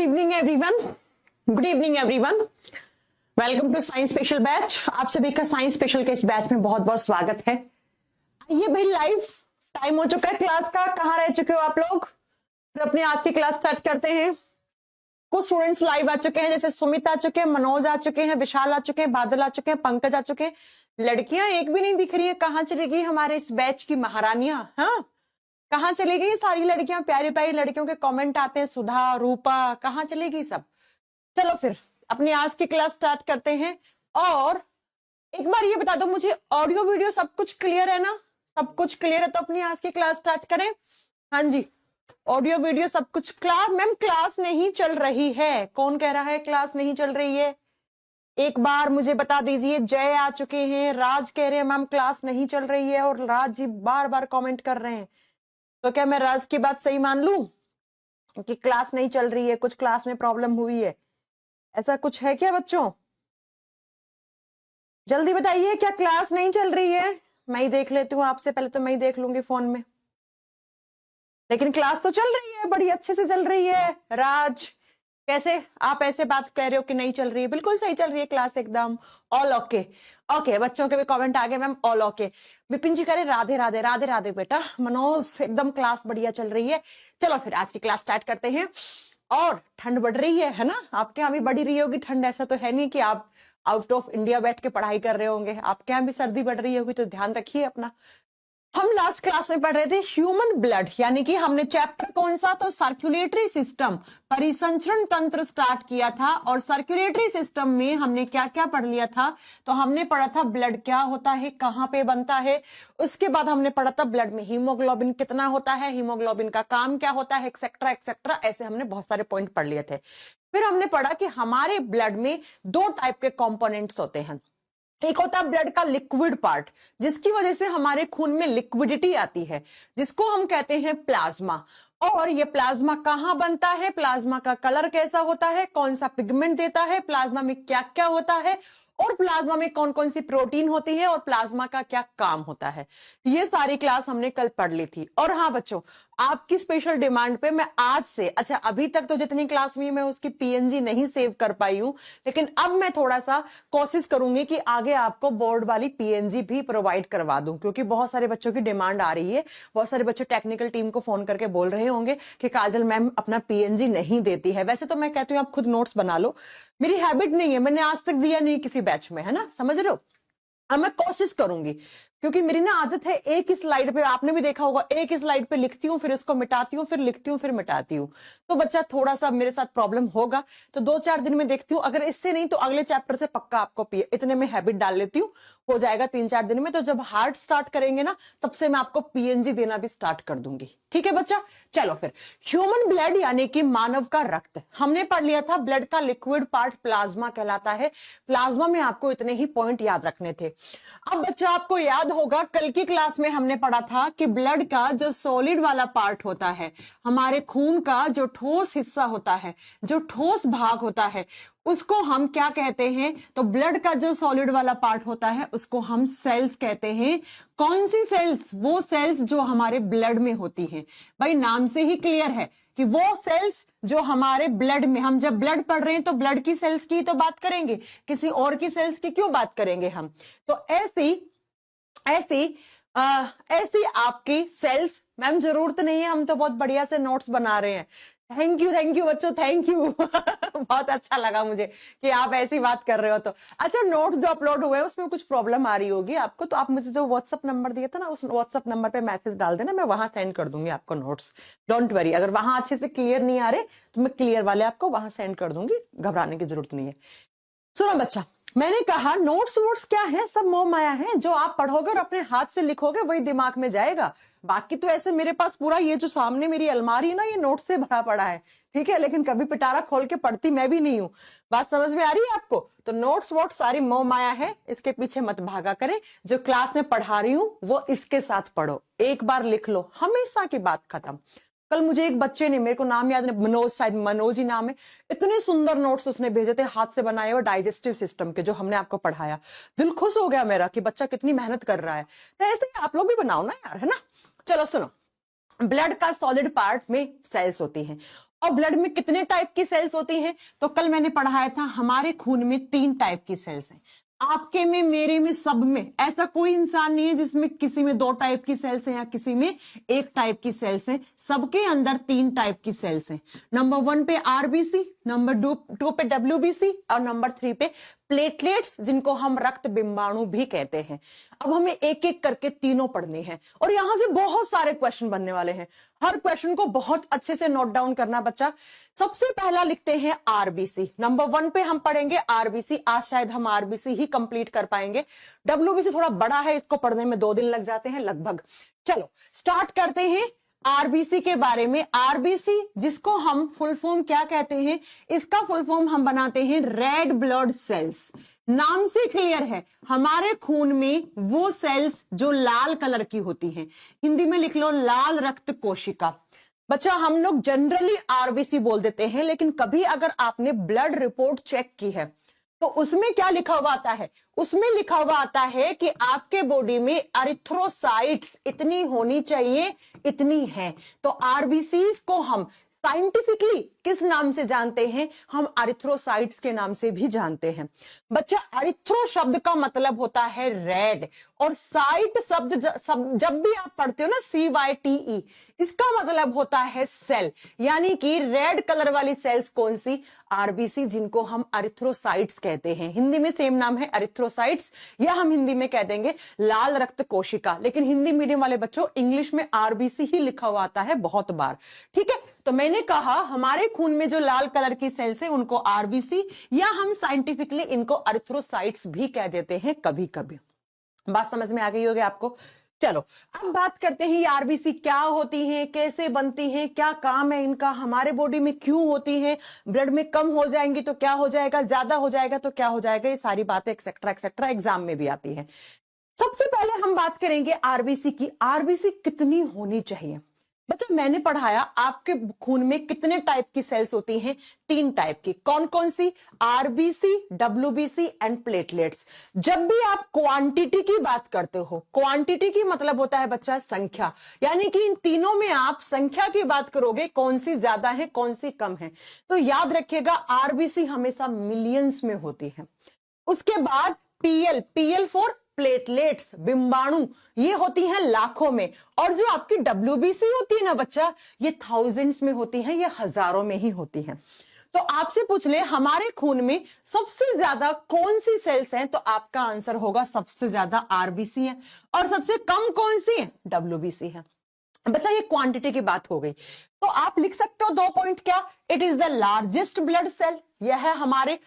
Good evening everyone. Good evening everyone. Welcome to science special batch. आप सभी का science special के इस बैच में बहुत बहुत स्वागत है। ये भाई लाइव टाइम हो चुका है क्लास का। कहाँ रह चुके हो आप लोग? फिर अपनी आज की क्लास स्टार्ट करते हैं। कुछ स्टूडेंट्स लाइव आ चुके हैं, जैसे सुमित आ चुके हैं, मनोज आ चुके हैं, विशाल आ चुके हैं, बादल आ चुके हैं, पंकज आ चुके हैं। लड़कियां एक भी नहीं दिख रही है। कहाँ चली गई हमारे इस बैच की महारानियां? हाँ, कहाँ चली गई सारी लड़कियां? प्यारी प्यारी लड़कियों के कमेंट आते हैं, सुधा, रूपा, कहाँ चली गई सब? चलो फिर अपनी आज की क्लास स्टार्ट करते हैं। और एक बार ये बता दो मुझे, ऑडियो वीडियो सब कुछ क्लियर है ना? सब कुछ क्लियर है तो अपनी आज की क्लास स्टार्ट करें। हाँ जी, ऑडियो वीडियो सब कुछ। क्लास मैम क्लास नहीं चल रही है। कौन कह रहा है क्लास नहीं चल रही है? एक बार मुझे बता दीजिए। जय आ चुके हैं, राज कह रहे हैं मैम क्लास नहीं चल रही है, और राज जी बार बार कमेंट कर रहे हैं। तो क्या मैं राज की बात सही मान लूं कि क्लास नहीं चल रही है, कुछ क्लास में प्रॉब्लम हुई है? ऐसा कुछ है क्या बच्चों? जल्दी बताइए, क्या क्लास नहीं चल रही है? मैं ही देख लेती हूँ आपसे पहले, तो मैं ही देख लूंगी फोन में। लेकिन क्लास तो चल रही है, बड़ी अच्छे से चल रही है। राज कैसे आप ऐसे बात कह रहे हो कि नहीं चल रही है? बिल्कुल सही चल रही है क्लास, एकदम ऑल ओके। ओके, बच्चों के भी कमेंट आ गए मैम ऑल ओके। विपिन जी कह रहे राधे राधे राधे राधे बेटा। मनोज एकदम क्लास बढ़िया चल रही है। चलो फिर आज की क्लास स्टार्ट करते हैं। और ठंड बढ़ रही है ना? आपके यहाँ भी बढ़ी रही होगी ठंड। ऐसा तो है नहीं कि आप आउट ऑफ इंडिया बैठ के पढ़ाई कर रहे होंगे। आपके यहाँ भी सर्दी बढ़ रही होगी, तो ध्यान रखिए अपना। हम लास्ट क्लास में पढ़ रहे थे ह्यूमन ब्लड, यानी कि हमने चैप्टर कौन सा? तो सर्कुलेटरी सिस्टम, परिसंचरण तंत्र स्टार्ट किया था। और सर्कुलेटरी सिस्टम में हमने क्या क्या पढ़ लिया था? तो हमने पढ़ा था ब्लड क्या होता है, कहाँ पे बनता है। उसके बाद हमने पढ़ा था ब्लड में हीमोग्लोबिन कितना होता है, हीमोग्लोबिन का काम क्या होता है, एक्सेट्रा एक्सेट्रा। ऐसे हमने बहुत सारे पॉइंट पढ़ लिए थे। फिर हमने पढ़ा कि हमारे ब्लड में दो टाइप के कंपोनेंट्स होते हैं। एक होता है ब्लड का लिक्विड पार्ट, जिसकी वजह से हमारे खून में लिक्विडिटी आती है, जिसको हम कहते हैं प्लाज्मा। और ये प्लाज्मा कहाँ बनता है, प्लाज्मा का कलर कैसा होता है, कौन सा पिगमेंट देता है, प्लाज्मा में क्या क्या होता है, और प्लाज्मा में कौन कौन सी प्रोटीन होती है, और प्लाज्मा का क्या काम होता है। ये सारी क्लास हमने कल पढ़ ली थी। और हाँ बच्चों, आपकी स्पेशल डिमांड पे मैं आज से, अच्छा अभी तक तो जितनी क्लास हुई मैं उसकी पीएनजी नहीं सेव कर पाई हूं, लेकिन अब मैं थोड़ा सा कोशिश करूंगी कि आगे आपको बोर्ड वाली पीएनजी भी प्रोवाइड करवा दूं, क्योंकि बहुत सारे बच्चों की डिमांड आ रही है। बहुत सारे बच्चे टेक्निकल टीम को फोन करके बोल रहे होंगे कि काजल मैम अपना पीएनजी नहीं देती है। वैसे तो मैं कहती हूँ आप खुद नोट्स बना लो, मेरी हैबिट नहीं है, मैंने आज तक दिया नहीं किसी बैच में, है ना, समझ रहे हो। अब मैं कोशिश करूंगी, क्योंकि मेरी ना आदत है एक ही स्लाइड पे, आपने भी देखा होगा, एक ही स्लाइड पे लिखती हूँ, फिर इसको मिटाती हूँ, फिर लिखती हूँ, फिर मिटाती हूँ। तो बच्चा थोड़ा सा मेरे साथ प्रॉब्लम होगा, तो 2-4 दिन में देखती हूँ। अगर इससे नहीं तो अगले चैप्टर से पक्का आपको इतने में हैबिट डाल लेती हूँ, हो जाएगा 3-4 दिन में। तो जब हार्ड स्टार्ट करेंगे ना, तब से मैं आपको पीएनजी देना भी स्टार्ट कर दूंगी। ठीक है बच्चा? चलो फिर, ह्यूमन ब्लड यानी कि मानव का रक्त हमने पढ़ लिया था। ब्लड का लिक्विड पार्ट प्लाज्मा कहलाता है। प्लाज्मा में आपको इतने ही पॉइंट याद रखने थे। अब बच्चा आपको याद होगा, कल की क्लास में हमने पढ़ा था कि ब्लड का जो सॉलिड वाला पार्ट होता है, हमारे खून का जो ठोस हिस्सा होता है, जो ठोस भाग होता है, उसको हम क्या कहते हैं? तो ब्लड का जो सॉलिड वाला पार्ट होता है उसको हम सेल्स कहते हैं। कौन सी सेल्स? वो सेल्स जो हमारे ब्लड में होती हैं। भाई नाम से ही क्लियर है कि वो सेल्स जो हमारे ब्लड में, हम जब ब्लड पढ़ रहे हैं तो ब्लड की सेल्स की तो बात करेंगे, किसी और की सेल्स की क्यों बात करेंगे हम? तो ऐसी ऐसी ऐसी आपकी सेल्स, मैम जरूरत नहीं है, हम तो बहुत बढ़िया से नोट्स बना रहे हैं। थैंक यू बच्चों, थैंक यू। बहुत अच्छा लगा मुझे कि आप ऐसी बात कर रहे हो। तो अच्छा, नोट्स जो अपलोड हुए हैं उसमें कुछ प्रॉब्लम आ रही होगी आपको, तो आप मुझे जो व्हाट्सअप नंबर दिया था ना, उस व्हाट्सअप नंबर पे मैसेज डाल देना, मैं वहां सेंड कर दूंगी आपको नोट्स। डोंट वरी, अगर वहां अच्छे से क्लियर नहीं आ रहे तो मैं क्लियर वाले आपको वहां सेंड कर दूंगी, घबराने की जरूरत नहीं है। सुनो बच्चा, मैंने कहा नोट्स वोट्स क्या है, सब मोह माया है। जो आप पढ़ोगे और अपने हाथ से लिखोगे वही दिमाग में जाएगा। बाकी तो ऐसे मेरे पास पूरा ये जो सामने मेरी अलमारी है ना, ये नोट से भरा पड़ा है, ठीक है, लेकिन कभी पिटारा खोल के पढ़ती मैं भी नहीं हूं। बात समझ में आ रही है आपको? तो नोट्स वोट्स सारी मोह माया है, इसके पीछे मत भागा करे। जो क्लास में पढ़ा रही हूं वो इसके साथ पढ़ो, एक बार लिख लो, हमेशा की बात खत्म। कल मुझे एक बच्चे ने, मेरे को नाम याद नहीं, मनोज, शायद मनोज ही नाम है, इतने सुंदर नोट्स उसने भेजे थे, हाथ से बनाए हुए डाइजेस्टिव सिस्टम के, जो हमने आपको पढ़ाया। दिल खुश हो गया मेरा कि बच्चा कितनी मेहनत कर रहा है। तो ऐसे ही आप लोग भी बनाओ ना यार, है ना। चलो सुनो, ब्लड का सॉलिड पार्ट में सेल्स होती हैं, और ब्लड में कितने टाइप की सेल्स होती हैं? तो कल मैंने पढ़ाया था हमारे खून में 3 टाइप की सेल्स हैं। आपके में, मेरे में, सब में ऐसा कोई इंसान नहीं है जिसमें किसी में 2 टाइप की सेल्स हैं या किसी में 1 टाइप की सेल्स हैं। सबके अंदर 3 टाइप की सेल्स हैं। नंबर 1 पे आरबीसी, नंबर 2 पे डब्ल्यूबीसी और नंबर 3 पे प्लेटलेट्स, जिनको हम रक्त बिंबाणु भी कहते हैं। अब हमें एक एक करके तीनों पढ़ने हैं और यहां से बहुत सारे क्वेश्चन बनने वाले हैं। हर क्वेश्चन को बहुत अच्छे से नोट डाउन करना बच्चा। सबसे पहला लिखते हैं आरबीसी। नंबर 1 पे हम पढ़ेंगे आरबीसी। आज शायद हम आरबीसी ही कंप्लीट कर पाएंगे। डब्ल्यूबीसी थोड़ा बड़ा है, इसको पढ़ने में 2 दिन लग जाते हैं लगभग। चलो स्टार्ट करते हैं आरबीसी के बारे में। आरबीसी, जिसको हम फुल फॉर्म क्या कहते हैं? इसका फुल फॉर्म हम बनाते हैं रेड ब्लड सेल्स। नाम से क्लियर है, हमारे खून में वो सेल्स जो लाल कलर की होती हैं। हिंदी में लिख लो लाल रक्त कोशिका। बच्चा हम लोग जनरली आरबीसी बोल देते हैं, लेकिन कभी अगर आपने ब्लड रिपोर्ट चेक की है तो उसमें क्या लिखा हुआ आता है? उसमें लिखा हुआ आता है कि आपके बॉडी में एरिथ्रोसाइट्स इतनी होनी चाहिए, इतनी है। तो आरबीसीज को हम साइंटिफिकली किस नाम से जानते हैं? हम एरिथ्रोसाइट्स के नाम से भी जानते हैं। बच्चा एरिथ्रो शब्द का मतलब होता है रेड, और साइट शब्द जब भी आप पढ़ते हो ना CYTE, इसका मतलब होता है सेल। यानी कि रेड कलर वाली सेल्स कौन सी? आरबीसी, जिनको हम एरिथ्रोसाइट्स कहते हैं। हिंदी में सेम नाम है एरिथ्रोसाइट्स, या हम हिंदी में कह देंगे लाल रक्त कोशिका। लेकिन हिंदी मीडियम वाले बच्चों, इंग्लिश में आरबीसी ही लिखा हुआ आता है बहुत बार। ठीक है, तो मैंने कहा हमारे खून में जो लाल कलर की सेल्स है उनको आरबीसी, या हम साइंटिफिकली इनको एरिथ्रोसाइट्स भी कह देते हैं कभी कभी। बात समझ में आ गई होगी आपको? चलो अब बात करते हैं ये आरबीसी क्या होती हैं, कैसे बनती हैं, क्या काम है इनका, हमारे बॉडी में क्यों होती हैं, ब्लड में कम हो जाएंगी तो क्या हो जाएगा, ज्यादा हो जाएगा तो क्या हो जाएगा, ये सारी बातें एक्सेट्रा एक्सेट्रा एग्जाम में भी आती है। सबसे पहले हम बात करेंगे आरबीसी की। आरबीसी कितनी होनी चाहिए? बच्चा मैंने पढ़ाया आपके खून में कितने टाइप की सेल्स होती हैं? 3 टाइप की। कौन कौन सी? RBC, WBC and platelets. जब भी आप क्वांटिटी की बात करते हो, क्वांटिटी की मतलब होता है बच्चा संख्या, यानी कि इन तीनों में आप संख्या की बात करोगे, कौन सी ज्यादा है कौन सी कम है। तो याद रखिएगा आरबीसी हमेशा मिलियंस में होती है। उसके बाद पीएल फॉर प्लेटलेट्स, बिंबाणु, ये होती हैं लाखों में। और जो आपकी डब्ल्यूबीसी होती है ना बच्चा, ये थाउजेंड्स में होती है, ये हजारों में ही होती है। तो आपसे पूछ ले हमारे खून में सबसे ज्यादा कौन सी सेल्स हैं, तो आपका आंसर होगा सबसे ज्यादा आरबीसी है, और सबसे कम कौन सी है? डब्ल्यूबीसी है। बच्चा ये क्वांटिटी की बात हो गई, तो आप लिख सकते हो 2 पॉइंट क्या? It is the largest blood cell. यह है हमारे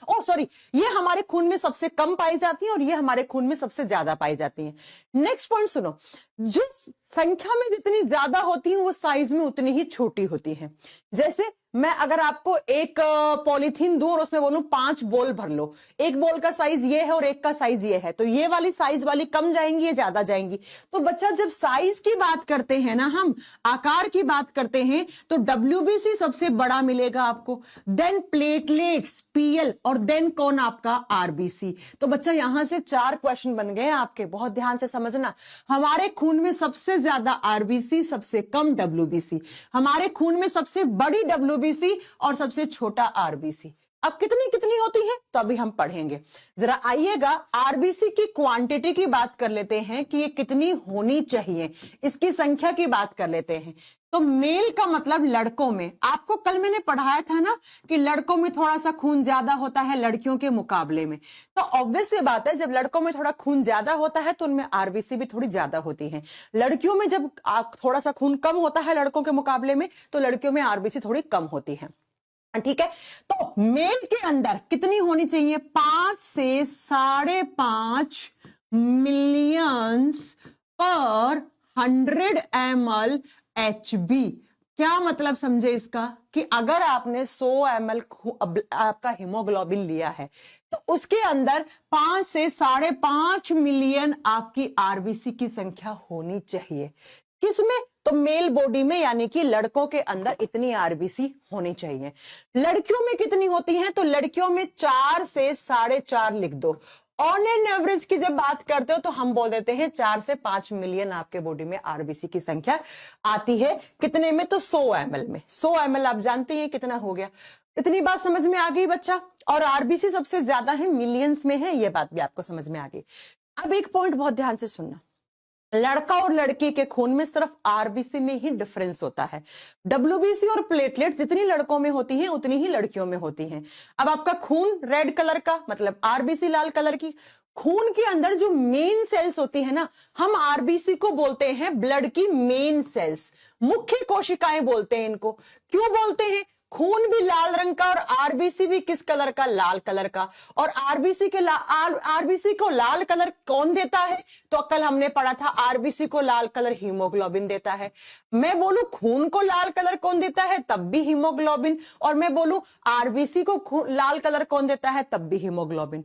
ये हमारे खून में सबसे कम पाई जाती है और ये हमारे खून में सबसे ज्यादा पाई जाती है। नेक्स्ट पॉइंट सुनो, जिस संख्या में जितनी ज्यादा होती है वो साइज में उतनी ही छोटी होती है। जैसे मैं अगर आपको एक पॉलीथीन दूं और उसमें बोलूं 5 बॉल भर लो, एक बॉल का साइज ये है और एक का साइज ये है, तो ये वाली साइज वाली कम जाएंगी, ये ज्यादा जाएंगी। तो बच्चा जब साइज की बात करते हैं ना, हम आकार की बात करते हैं, तो डब्ल्यूबीसी सबसे बड़ा मिलेगा आपको, देन प्लेटलेट्स पीएल, और देन कौन? आपका आरबीसी। तो बच्चा यहां से 4 क्वेश्चन बन गए आपके, बहुत ध्यान से समझना। हमारे खून में सबसे ज्यादा आरबीसी, सबसे कम डब्ल्यूबीसी, हमारे खून में सबसे बड़ी डब्ल्यूबीसी और सबसे छोटा आरबीसी। अब कितनी कितनी होती है तो अभी हम पढ़ेंगे। जरा आइएगा आरबीसी की क्वांटिटी की बात कर लेते हैं कि ये कितनी होनी चाहिए, इसकी संख्या की बात कर लेते हैं। तो मेल का मतलब लड़कों में, आपको कल मैंने पढ़ाया था ना कि लड़कों में थोड़ा सा खून ज्यादा होता है लड़कियों के मुकाबले में। तो ऑब्वियस सी बात है, जब लड़कों में थोड़ा खून ज्यादा होता है तो उनमें आरबीसी भी थोड़ी ज्यादा होती है। लड़कियों में जब थोड़ा सा खून कम होता है लड़कों के मुकाबले में, तो लड़कियों में आरबीसी थोड़ी कम होती है। ठीक है, तो मेल के अंदर कितनी होनी चाहिए? 5 से 5.5 मिलियंस पर 100 ml HB। क्या मतलब समझे इसका? कि अगर आपने 100 ml आपका हीमोग्लोबिन लिया है तो उसके अंदर 5 से 5.5 मिलियन आपकी आरबीसी की संख्या होनी चाहिए। किसमें? तो मेल बॉडी में, यानी कि लड़कों के अंदर इतनी आरबीसी होनी चाहिए। लड़कियों में कितनी होती हैं? तो लड़कियों में 4 से 4.5 लिख दो। ऑन एन एवरेज की जब बात करते हो तो हम बोल देते हैं 4 से 5 मिलियन आपके बॉडी में आरबीसी की संख्या आती है। कितने में? तो 100 ml में। 100 ml आप जानते हैं कितना हो गया। इतनी बात समझ में आ गई बच्चा। और आरबीसी सबसे ज्यादा है, मिलियंस में है, ये बात भी आपको समझ में आ गई। अब एक पॉइंट बहुत ध्यान से सुनना, लड़का और लड़की के खून में सिर्फ आरबीसी में ही डिफरेंस होता है। डब्ल्यूबीसी और प्लेटलेट जितनी लड़कों में होती हैं उतनी ही लड़कियों में होती हैं। अब आपका खून रेड कलर का मतलब आरबीसी लाल कलर की। खून के अंदर जो मेन सेल्स होती है ना, हम आरबीसी को बोलते हैं ब्लड की मेन सेल्स, मुख्य कोशिकाएं बोलते हैं इनको। क्यों बोलते हैं? खून भी लाल रंग का और आरबीसी भी किस कलर का? लाल कलर का। और आरबीसी को लाल कलर कौन देता है? तो कल हमने पढ़ा था आरबीसी को लाल कलर हीमोग्लोबिन देता है। मैं बोलूं खून को लाल कलर कौन देता है? तब भी हीमोग्लोबिन। और मैं बोलूं आरबीसी को लाल कलर कौन देता है? तब भी हीमोग्लोबिन।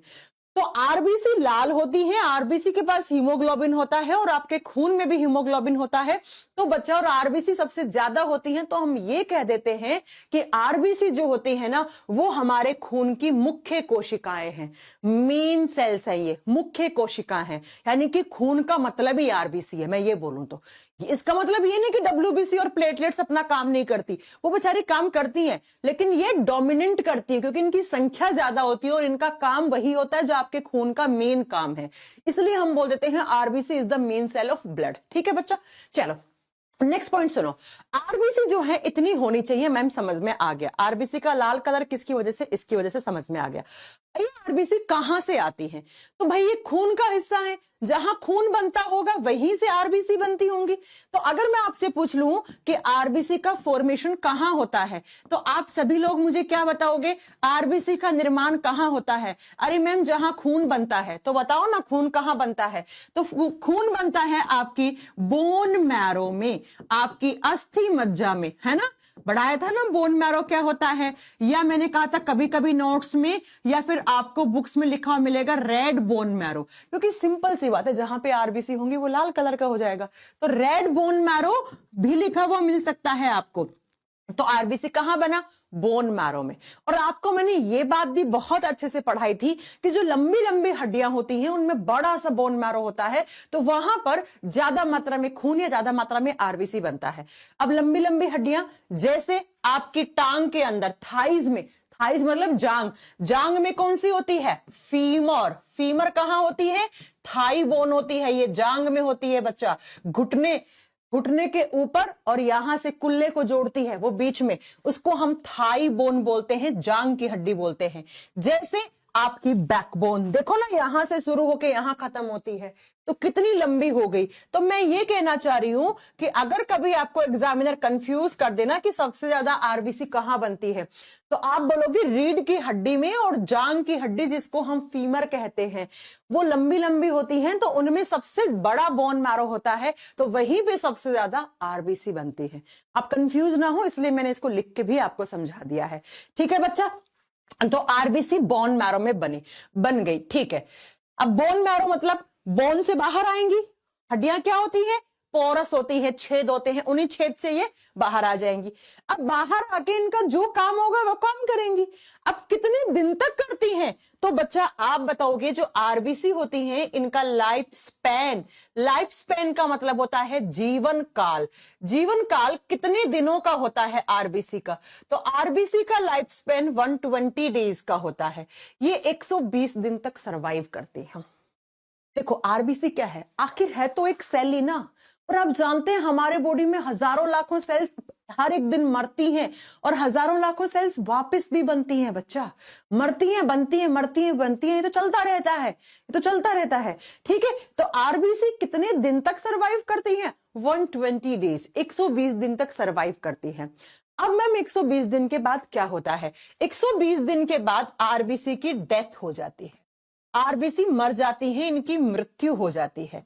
तो आरबीसी लाल होती है, आरबीसी के पास हीमोग्लोबिन होता है और आपके खून में भी हीमोग्लोबिन होता है। तो बच्चा, और आरबीसी सबसे ज्यादा होती है, तो हम ये कह देते हैं कि आरबीसी जो होती है ना, वो हमारे खून की मुख्य कोशिकाएं हैं, मेन सेल्स है, ये मुख्य कोशिका है। यानी कि खून का मतलब ही आरबीसी है। मैं ये बोलूं तो इसका मतलब ये नहीं कि डब्ल्यूबीसी और प्लेटलेट्स अपना काम नहीं करती, वो बेचारी काम करती हैं, लेकिन ये डोमिनेंट करती है क्योंकि इनकी संख्या ज्यादा होती है और इनका काम वही होता है जो आपके खून का मेन काम है। इसलिए हम बोल देते हैं RBC is the main cell of blood. ठीक है बच्चा, चलो नेक्स्ट पॉइंट सुनो। आरबीसी जो है इतनी होनी चाहिए, मैम समझ में आ गया। आरबीसी का लाल कलर किसकी वजह से? इसकी वजह से समझ में आ गया। ये आरबीसी कहां से आती है? तो भाई ये खून का हिस्सा है, जहां खून बनता होगा वहीं से आरबीसी बनती होंगी। तो अगर मैं आपसे पूछ लूं कि आरबीसी का फॉर्मेशन कहां होता है, तो आप सभी लोग मुझे क्या बताओगे? आरबीसी का निर्माण कहां होता है? अरे मैम जहां खून बनता है। तो बताओ ना खून कहां बनता है? तो खून बनता है आपकी बोन मैरो में, आपकी अस्थि मज्जा में, है ना। बढ़ाया था ना बोन मैरो क्या होता है, या मैंने कहा था कभी कभी नोट्स में या फिर आपको बुक्स में लिखा हुआ मिलेगा रेड बोन मैरो, क्योंकि सिंपल सी बात है, जहां पे आरबीसी होंगी वो लाल कलर का हो जाएगा। तो रेड बोन मैरो भी लिखा हुआ मिल सकता है आपको। तो आरबीसी कहां बना? बोन मैरो में। और आपको मैंने ये बात भी बहुत अच्छे से पढ़ाई थी कि जो लंबी लंबी हड्डियां होती हैं उनमें बड़ा सा बोन मैरो होता है, तो वहां पर ज्यादा मात्रा में खून या ज्यादा मात्रा में आरबीसी बनता है। अब लंबी लंबी हड्डियां जैसे आपकी टांग के अंदर थाइज में, थाइज मतलब जांग, जांग में कौन सी होती है? फीमर। फीमर कहां होती है? थाई बोन होती है, ये जांग में होती है बच्चा। घुटने, घुटने के ऊपर और यहां से कुल्ले को जोड़ती है वो बीच में, उसको हम थाई बोन बोलते हैं, जांग की हड्डी बोलते हैं। जैसे आपकी बैकबोन देखो ना, यहां से शुरू होकर यहां खत्म होती है, तो कितनी लंबी हो गई। तो मैं ये कहना चाह रही हूं कि अगर कभी आपको एग्जामिनर कंफ्यूज कर देना कि सबसे ज्यादा आरबीसी कहां बनती है, तो आप बोलोगे रीढ़ की हड्डी में, और जांग की हड्डी जिसको हम फीमर कहते हैं वो लंबी लंबी होती हैं, तो उनमें सबसे बड़ा बोन मैरो होता है, तो वहीं पे सबसे ज्यादा आरबीसी बनती है। आप कंफ्यूज ना हो इसलिए मैंने इसको लिख के भी आपको समझा दिया है। ठीक है बच्चा, तो आरबीसी बोन मैरो में बन गई। ठीक है, अब बोन मैरो मतलब बोन से बाहर आएंगी हड्डियां, क्या होती है? पोरस होती है, छेद होते हैं, उन्हीं छेद से ये बाहर आ जाएंगी। अब बाहर आके इनका जो काम होगा वो काम करेंगी। अब कितने दिन तक करती हैं? तो बच्चा आप बताओगे, जो आरबीसी होती हैं इनका लाइफ स्पैन, लाइफ स्पैन का मतलब होता है जीवन काल। जीवन काल कितने दिनों का होता है आरबीसी का? तो आरबीसी का लाइफ स्पैन 120 डेज का होता है, ये 120 दिन तक सरवाइव करती है। देखो आरबीसी क्या है, आखिर है तो एक सेल ही ना। और आप जानते हैं हमारे बॉडी में हजारों लाखों सेल्स हर एक दिन मरती हैं, और हजारों लाखों सेल्स वापस भी बनती हैं बच्चा। मरती हैं, बनती हैं, मरती हैं, बनती हैं, ये तो चलता रहता है, ये तो चलता रहता है। ठीक है, तो आरबीसी कितने दिन तक सरवाइव करती है? 120 डेज, 120 दिन तक सरवाइव करती है। अब मैम 120 दिन के बाद क्या होता है? 120 दिन के बाद आरबीसी की डेथ हो जाती है, आरबीसी मर जाती है, इनकी मृत्यु हो जाती है।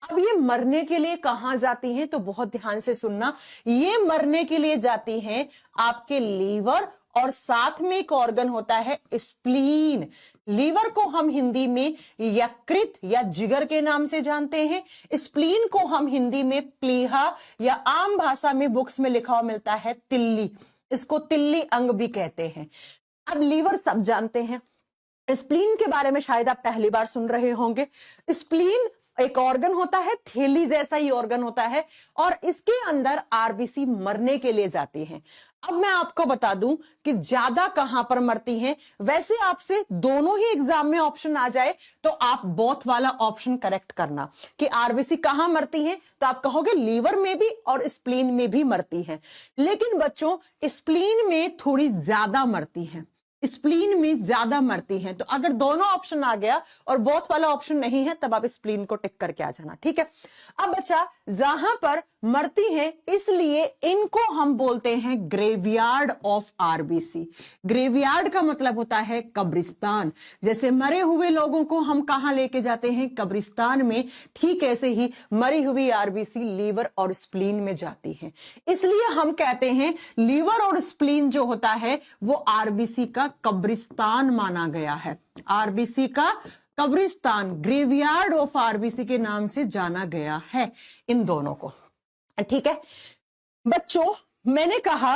अब ये मरने के लिए कहां जाती हैं? तो बहुत ध्यान से सुनना, ये मरने के लिए जाती हैं आपके लीवर, और साथ में एक ऑर्गन होता है स्प्लीन। लीवर को हम हिंदी में यकृत या जिगर के नाम से जानते हैं, स्प्लीन को हम हिंदी में प्लीहा या आम भाषा में बुक्स में लिखा हुआ मिलता है तिल्ली, इसको तिल्ली अंग भी कहते हैं। अब लीवर सब जानते हैं, स्प्लीन के बारे में शायद आप पहली बार सुन रहे होंगे। स्प्लीन एक ऑर्गन होता है, थैली जैसा ही ऑर्गन होता है, और इसके अंदर आरबीसी मरने के लिए जाती हैं। अब मैं आपको बता दूं कि ज्यादा कहां पर मरती हैं। वैसे आपसे दोनों ही एग्जाम में ऑप्शन आ जाए तो आप बोथ वाला ऑप्शन करेक्ट करना कि आरबीसी कहां मरती हैं, तो आप कहोगे लीवर में भी और स्प्लीन में भी मरती हैं। लेकिन बच्चों, स्प्लीन में थोड़ी ज्यादा मरती हैं, स्प्लीन में ज्यादा मरती हैं। तो अगर दोनों ऑप्शन आ गया और बोथ वाला ऑप्शन नहीं है, तब आप स्प्लीन को टिक करके आ जाना, ठीक है। अब बच्चा, जहां पर मरती हैं इसलिए इनको हम बोलते हैं ग्रेवयार्ड ऑफ आरबीसी। ग्रेवयार्ड का मतलब होता है कब्रिस्तान। जैसे मरे हुए लोगों को हम कहां लेके जाते हैं, कब्रिस्तान में, ठीक ऐसे ही मरी हुई आरबीसी लीवर और स्प्लीन में जाती है। इसलिए हम कहते हैं लीवर और स्प्लीन जो होता है वो आरबीसी का कब्रिस्तान माना गया है। आरबीसी का कब्रिस्तान, ग्रेवयार्ड ऑफ आरबीसी के नाम से जाना गया है इन दोनों को, ठीक है। बच्चों, मैंने कहा,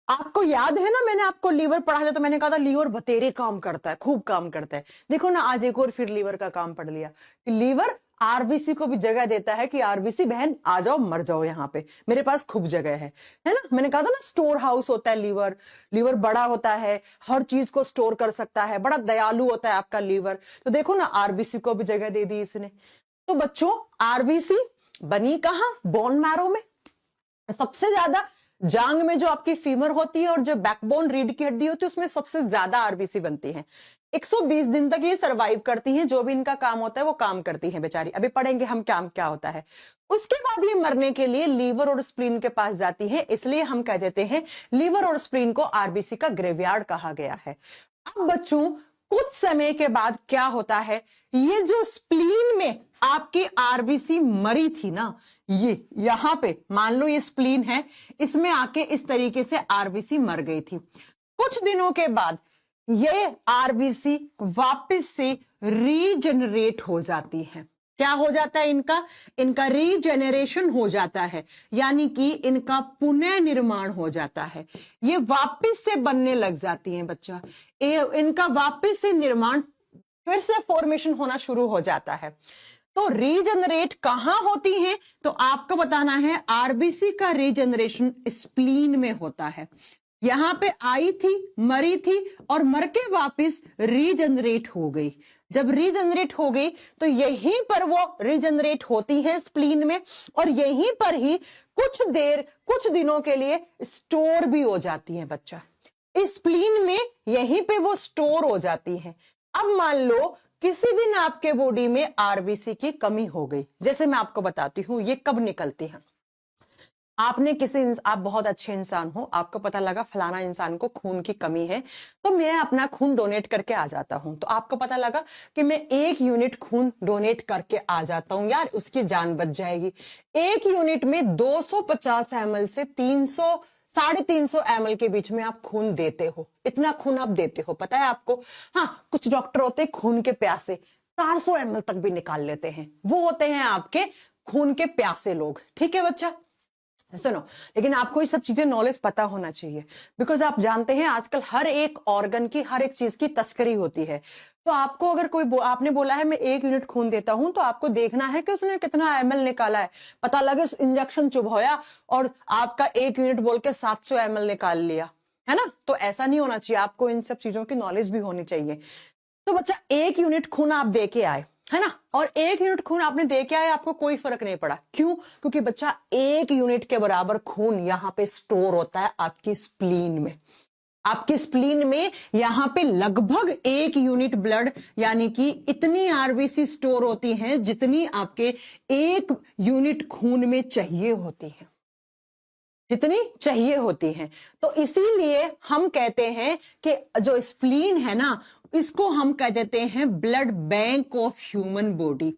आपको याद है ना, मैंने आपको लीवर पढ़ा था तो मैंने कहा था लीवर बतेरे काम करता है, खूब काम करता है। देखो ना, आज एक और फिर लीवर का काम पढ़ लिया कि लीवर आरबीसी को भी जगह देता है कि आरबीसी बहन आ जाओ, मर जाओ, यहाँ पे मेरे पास खूब जगह है ना। मैंने कहा था ना, स्टोर हाउस होता है लीवर। लीवर बड़ा होता है, हर चीज को स्टोर कर सकता है, बड़ा दयालु होता है आपका लीवर। तो देखो ना, आरबीसी को भी जगह दे दी इसने। तो बच्चों, आरबीसी बनी कहां, बोन मैरो में। सबसे ज्यादा जांग में जो आपकी फीमर होती है और जो बैकबोन रीढ़ की हड्डी होती है, उसमें सबसे ज्यादा आरबीसी बनती है। 120 दिन तक ये सरवाइव करती हैं, जो भी इनका काम होता है वो काम करती हैं बेचारी। अभी पढ़ेंगे हम काम क्या होता है। उसके बाद ये मरने के लिए लीवर और स्प्लीन के पास जाती है, इसलिए हम कह देते हैं लीवर और स्प्लीन को आरबीसी का ग्रेवयार्ड कहा गया है। अब बच्चों, कुछ समय के बाद क्या होता है, ये जो स्प्लीन में आपकी आरबीसी मरी थी ना, ये यहां पे मान लो ये स्प्लीन है, इसमें आके इस तरीके से आरबीसी मर गई थी। कुछ दिनों के बाद ये आरबीसी वापस से रीजनरेट हो जाती है। क्या हो जाता है इनका रीजेनरेशन हो जाता है, यानी कि इनका पुनः निर्माण हो जाता है। ये वापस से बनने लग जाती हैं बच्चा, इनका वापस से निर्माण, फिर से फॉर्मेशन होना शुरू हो जाता है। तो रीजनरेट कहां होती हैं, तो आपको बताना है आरबीसी का रीजनरेशन स्प्लीन में होता है। यहां पे आई थी, मरी थी और मर के वापिस रीजनरेट हो गई। जब रीजनरेट हो गई तो यहीं पर वो रीजनरेट होती है स्प्लीन में, और यहीं पर ही कुछ देर, कुछ दिनों के लिए स्टोर भी हो जाती है बच्चा। स्प्लीन में यहीं पे वो स्टोर हो जाती है। अब मान लो किसी दिन आपके बॉडी में आरबीसी की कमी हो गई, जैसे मैं आपको बताती हूं ये कब निकलती है। आपने आप बहुत अच्छे इंसान हो, आपको पता लगा फलाना इंसान को खून की कमी है, तो मैं अपना खून डोनेट करके आ जाता हूं। तो आपको पता लगा कि मैं 1 यूनिट खून डोनेट करके आ जाता हूं, यार उसकी जान बच जाएगी। 1 यूनिट में 250 ml से 300-350 ml के बीच में आप खून देते हो। इतना खून आप देते हो, पता है आपको। हाँ, कुछ डॉक्टर होते हैं खून के प्यासे, 400 ml तक भी निकाल लेते हैं, वो होते हैं आपके खून के प्यासे लोग, ठीक है बच्चा। सुनो, लेकिन आपको ये सब चीजें नॉलेज पता होना चाहिए, बिकॉज आप जानते हैं आजकल हर एक ऑर्गन की, हर एक चीज की तस्करी होती है। तो आपको अगर आपने बोला है मैं 1 यूनिट खून देता हूं, तो आपको देखना है कि उसने कितना ml निकाला है। पता लगे इंजेक्शन चुभोया और आपका 1 यूनिट बोल के 700 ml निकाल लिया, है ना। तो ऐसा नहीं होना चाहिए, आपको इन सब चीजों की नॉलेज भी होनी चाहिए। तो बच्चा 1 यूनिट खून आप दे के आए, है ना, और 1 यूनिट खून आपने दे के आए, आपको कोई फर्क नहीं पड़ा। क्यों? क्योंकि बच्चा 1 यूनिट के बराबर खून यहां पे स्टोर होता है आपकी स्प्लीन में। आपकी स्प्लीन में यहां पे लगभग 1 यूनिट ब्लड, यानी कि इतनी आरबीसी स्टोर होती हैं जितनी आपके 1 यूनिट खून में चाहिए होती है, जितनी चाहिए होती हैं। तो इसीलिए हम कहते हैं कि जो स्प्लीन है ना, इसको हम कह देते हैं blood bank of human body.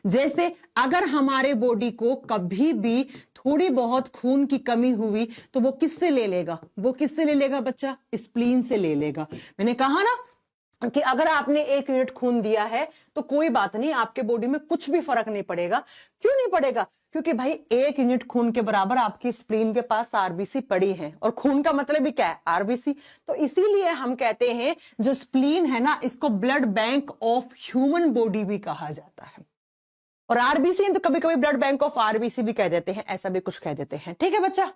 जैसे अगर हमारे बॉडी को कभी भी थोड़ी बहुत खून की कमी हुई तो वो किससे ले लेगा? वो किससे ले लेगा बच्चा? स्प्लीन से ले लेगा। मैंने कहा ना, कि अगर आपने 1 यूनिट खून दिया है तो कोई बात नहीं, आपके बॉडी में कुछ भी फर्क नहीं पड़ेगा। क्यों नहीं पड़ेगा? क्योंकि भाई 1 यूनिट खून के बराबर आपकी स्प्लीन के पास आरबीसी पड़ी है, और खून का मतलब भी क्या है? आरबीसी। तो इसीलिए हम कहते हैं जो स्प्लीन है ना, इसको blood bank of human body भी कहा जाता है। और आरबीसी तो कभी कभी ब्लड बैंक ऑफ आरबीसी भी कह देते हैं, ऐसा भी कुछ कह देते हैं। ठीक है बच्चा?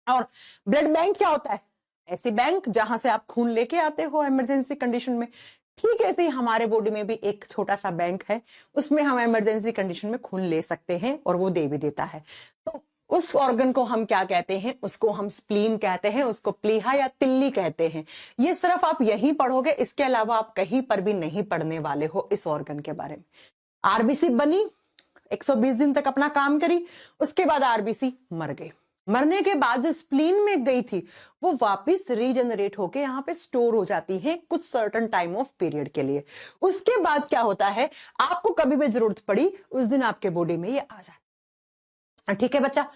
और ब्लड बैंक क्या होता है? ऐसी बैंक जहां से आप खून लेके आते हो इमरजेंसी कंडीशन में। ठीक है, ऐसे ही हमारे बॉडी में भी एक छोटा सा बैंक है, उसमें हम इमरजेंसी कंडीशन में खून ले सकते हैं और वो दे भी देता है। तो उस ऑर्गन को हम क्या कहते हैं? उसको हम स्प्लीन कहते हैं, उसको प्लीहा या तिल्ली कहते हैं। ये सिर्फ आप यहीं पढ़ोगे, इसके अलावा आप कहीं पर भी नहीं पढ़ने वाले हो इस ऑर्गन के बारे में। आरबीसी बनी, 120 दिन तक अपना काम करी, उसके बाद आरबीसी मर गई। मरने के बाद जो स्प्लीन में गई थी वो वापस रीजनरेट होके यहाँ पे स्टोर हो जाती है कुछ सर्टेन टाइम ऑफ पीरियड के लिए। उसके बाद क्या होता है? आपको कभी भी जरूरत पड़ी उस दिन आपके बॉडी में ये आ जाता है। ठीक है बच्चा?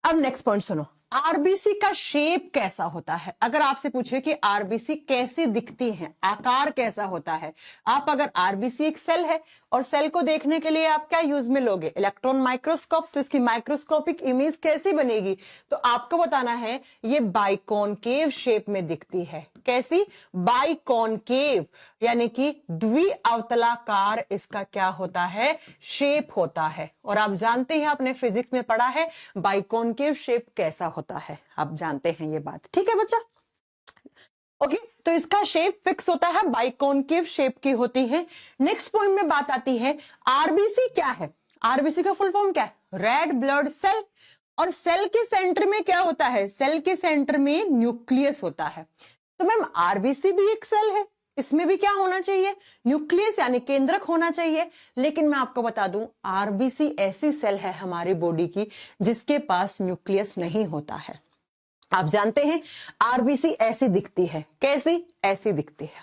अब नेक्स्ट पॉइंट सुनो, आरबीसी का शेप कैसा होता है? अगर आपसे पूछे कि आरबीसी कैसी दिखती है, आकार कैसा होता है, आप अगर आरबीसी एक सेल है और सेल को देखने के लिए आप क्या यूज में लोगे? Electron microscope. तो इसकी माइक्रोस्कोपिक इमेज कैसी बनेगी? तो आपको बताना है ये बाइकॉनकेव शेप में दिखती है। कैसी? बाइकॉनकेव, यानी कि द्विअवतलाकार इसका क्या होता है? शेप होता है। और आप जानते हैं, आपने फिजिक्स में पढ़ा है बाइकॉनकेव शेप कैसा होता है, आप जानते हैं ये बात। ठीक है बच्चा? ओके, तो इसका शेप फिक्स होता है, बाइकॉनकेव शेप की होती है। नेक्स्ट पॉइंट में बात आती है, आरबीसी क्या है? आरबीसी का फुल फॉर्म क्या है? Red blood cell. और सेल के सेंटर में क्या होता है? सेल के सेंटर में न्यूक्लियस होता है। तो मैम आरबीसी भी एक सेल है, इसमें भी क्या होना चाहिए? न्यूक्लियस यानी केंद्रक होना चाहिए। लेकिन मैं आपको बता दूं, आरबीसी ऐसी सेल है हमारी बॉडी की जिसके पास न्यूक्लियस नहीं होता है। आप जानते हैं आरबीसी ऐसी दिखती है। कैसी? ऐसी दिखती है,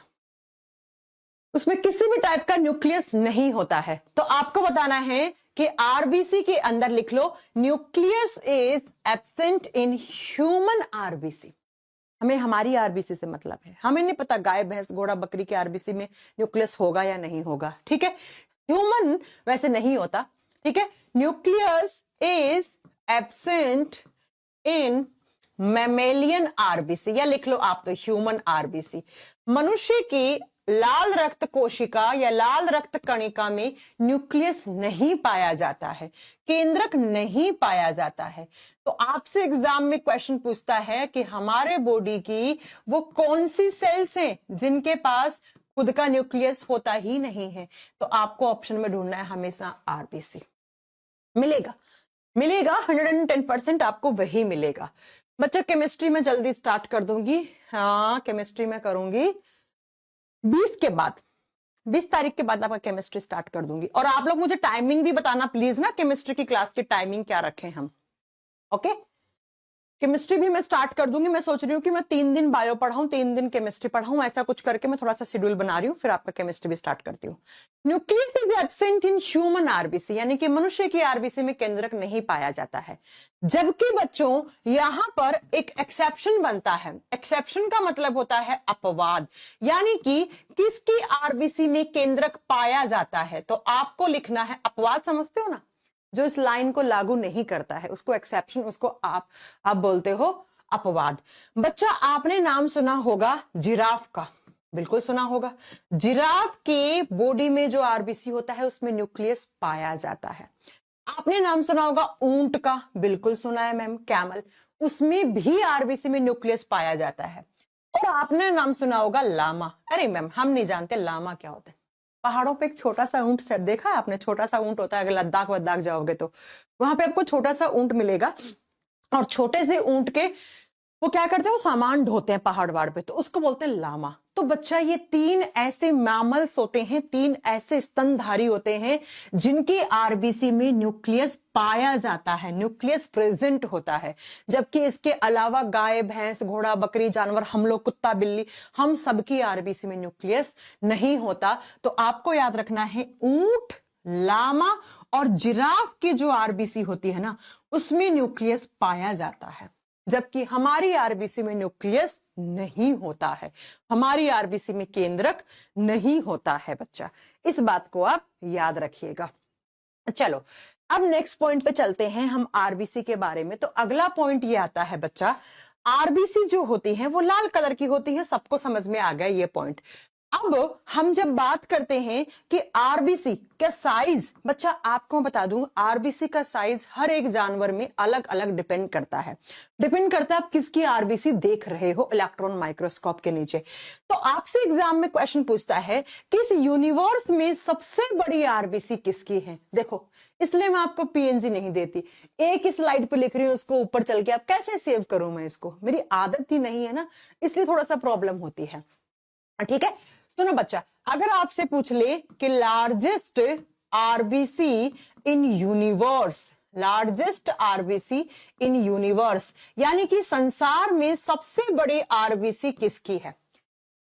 उसमें किसी भी टाइप का न्यूक्लियस नहीं होता है। तो आपको बताना है कि आरबीसी के अंदर लिख लो, nucleus is absent in human RBC. हमें हमारी आरबीसी से मतलब है, हमें नहीं पता गाय भैंस घोड़ा बकरी के आरबीसी में न्यूक्लियस होगा या नहीं होगा। ठीक है? ह्यूमन वैसे नहीं होता। ठीक है? Nucleus is absent in mammalian RBC, या लिख लो आप तो ह्यूमन आरबीसी। मनुष्य की लाल रक्त कोशिका या लाल रक्त कणिका में न्यूक्लियस नहीं पाया जाता है, केंद्रक नहीं पाया जाता है। तो आपसे एग्जाम में क्वेश्चन पूछता है कि हमारे बॉडी की वो कौन सी सेल्स हैं जिनके पास खुद का न्यूक्लियस होता ही नहीं है। तो आपको ऑप्शन में ढूंढना है हमेशा आरबीसी। मिलेगा, मिलेगा 110% आपको वही मिलेगा। बच्चा केमिस्ट्री में जल्दी स्टार्ट कर दूंगी। हाँ, केमिस्ट्री में करूंगी 20 तारीख के बाद आपका केमिस्ट्री स्टार्ट कर दूंगी। और आप लोग मुझे टाइमिंग भी बताना प्लीज ना, केमिस्ट्री की क्लास की टाइमिंग क्या रखें हम। ओके, केमिस्ट्री भी मैं स्टार्ट कर दूंगी। मैं सोच रही हूँ कि मैं 3 दिन बायो पढ़ाऊं, 3 दिन केमिस्ट्री पढ़ाऊं, ऐसा कुछ करके मैं थोड़ा सा शेड्यूल बना रही हूँ, फिर आपका केमिस्ट्री भी स्टार्ट करती हूँ। Nucleus is absent in human RBC, यानी कि मनुष्य की आरबीसी में केंद्रक नहीं पाया जाता है। जबकि बच्चों यहां पर एक एक्सेप्शन बनता है। एक्सेप्शन का मतलब होता है अपवाद, यानी कि किसकी आरबीसी में केंद्रक पाया जाता है। तो आपको लिखना है अपवाद, समझते हो ना, जो इस लाइन को लागू नहीं करता है उसको एक्सेप्शन, उसको आप बोलते हो अपवाद। बच्चा आपने नाम सुना होगा जिराफ का, बिल्कुल सुना होगा। जिराफ के बॉडी में जो आरबीसी होता है उसमें न्यूक्लियस पाया जाता है। आपने नाम सुना होगा ऊंट का, बिल्कुल सुना है मैम, कैमल, उसमें भी आरबीसी में न्यूक्लियस पाया जाता है। और आपने नाम सुना होगा लामा। अरे मैम हम नहीं जानते लामा क्या होता है। पहाड़ों पे एक छोटा सा ऊंट सेट देखा है आपने? छोटा सा ऊंट होता है, अगर लद्दाख वद्दाख जाओगे तो वहां पे आपको छोटा सा ऊंट मिलेगा। और छोटे से ऊंट के वो क्या करते हैं, वो सामान ढोते हैं पहाड़ वाड़ पे, तो उसको बोलते हैं लामा। तो बच्चा ये 3 ऐसे मैमल्स होते हैं, 3 ऐसे स्तनधारी होते हैं जिनके आरबीसी में न्यूक्लियस पाया जाता है, न्यूक्लियस प्रेजेंट होता है। जबकि इसके अलावा गाय भैंस घोड़ा बकरी जानवर, हम लोग कुत्ता बिल्ली, हम सबकी आरबीसी में न्यूक्लियस नहीं होता। तो आपको याद रखना है ऊंट, लामा और जिराफ की जो आरबीसी होती है ना उसमें न्यूक्लियस पाया जाता है। जबकि हमारी आरबीसी में न्यूक्लियस नहीं होता है, हमारी आरबीसी में केंद्रक नहीं होता है बच्चा। इस बात को आप याद रखिएगा। चलो अब नेक्स्ट पॉइंट पे चलते हैं हम आरबीसी के बारे में। तो अगला पॉइंट ये आता है बच्चा, आरबीसी जो होती है वो लाल कलर की होती है, सबको समझ में आ गया ये पॉइंट। अब हम जब बात करते हैं कि आरबीसी का साइज, बच्चा आपको बता दूं आरबीसी का साइज हर एक जानवर में अलग अलग डिपेंड करता है। डिपेंड करता है आप किसकी आरबीसी देख रहे हो इलेक्ट्रॉन माइक्रोस्कोप के नीचे। तो आपसे एग्जाम में क्वेश्चन पूछता है कि इस यूनिवर्स में सबसे बड़ी आरबीसी किसकी है। देखो इसलिए मैं आपको पीएनजी नहीं देती, एक ही स्लाइड पे लिख रही हूं, उसको ऊपर चल के आप कैसे सेव करूं मैं इसको, मेरी आदत ही नहीं है ना, इसलिए थोड़ा सा प्रॉब्लम होती है। ठीक है, सुनो बच्चा, अगर आपसे पूछ ले कि largest RBC in universe, largest RBC in universe यानी कि संसार में सबसे बड़ी आरबीसी किसकी है,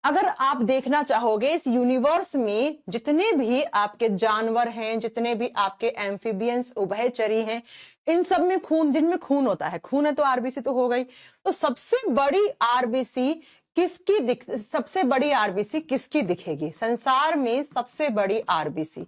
अगर आप देखना चाहोगे इस यूनिवर्स में जितने भी आपके जानवर हैं, जितने भी आपके एम्फीबियंस उभयचरी हैं, इन सब में खून, जिनमें खून होता है, खून है तो आरबीसी तो हो गई, तो सबसे बड़ी आरबीसी सबसे बड़ी आरबीसी किसकी दिखेगी संसार में? सबसे बड़ी आरबीसी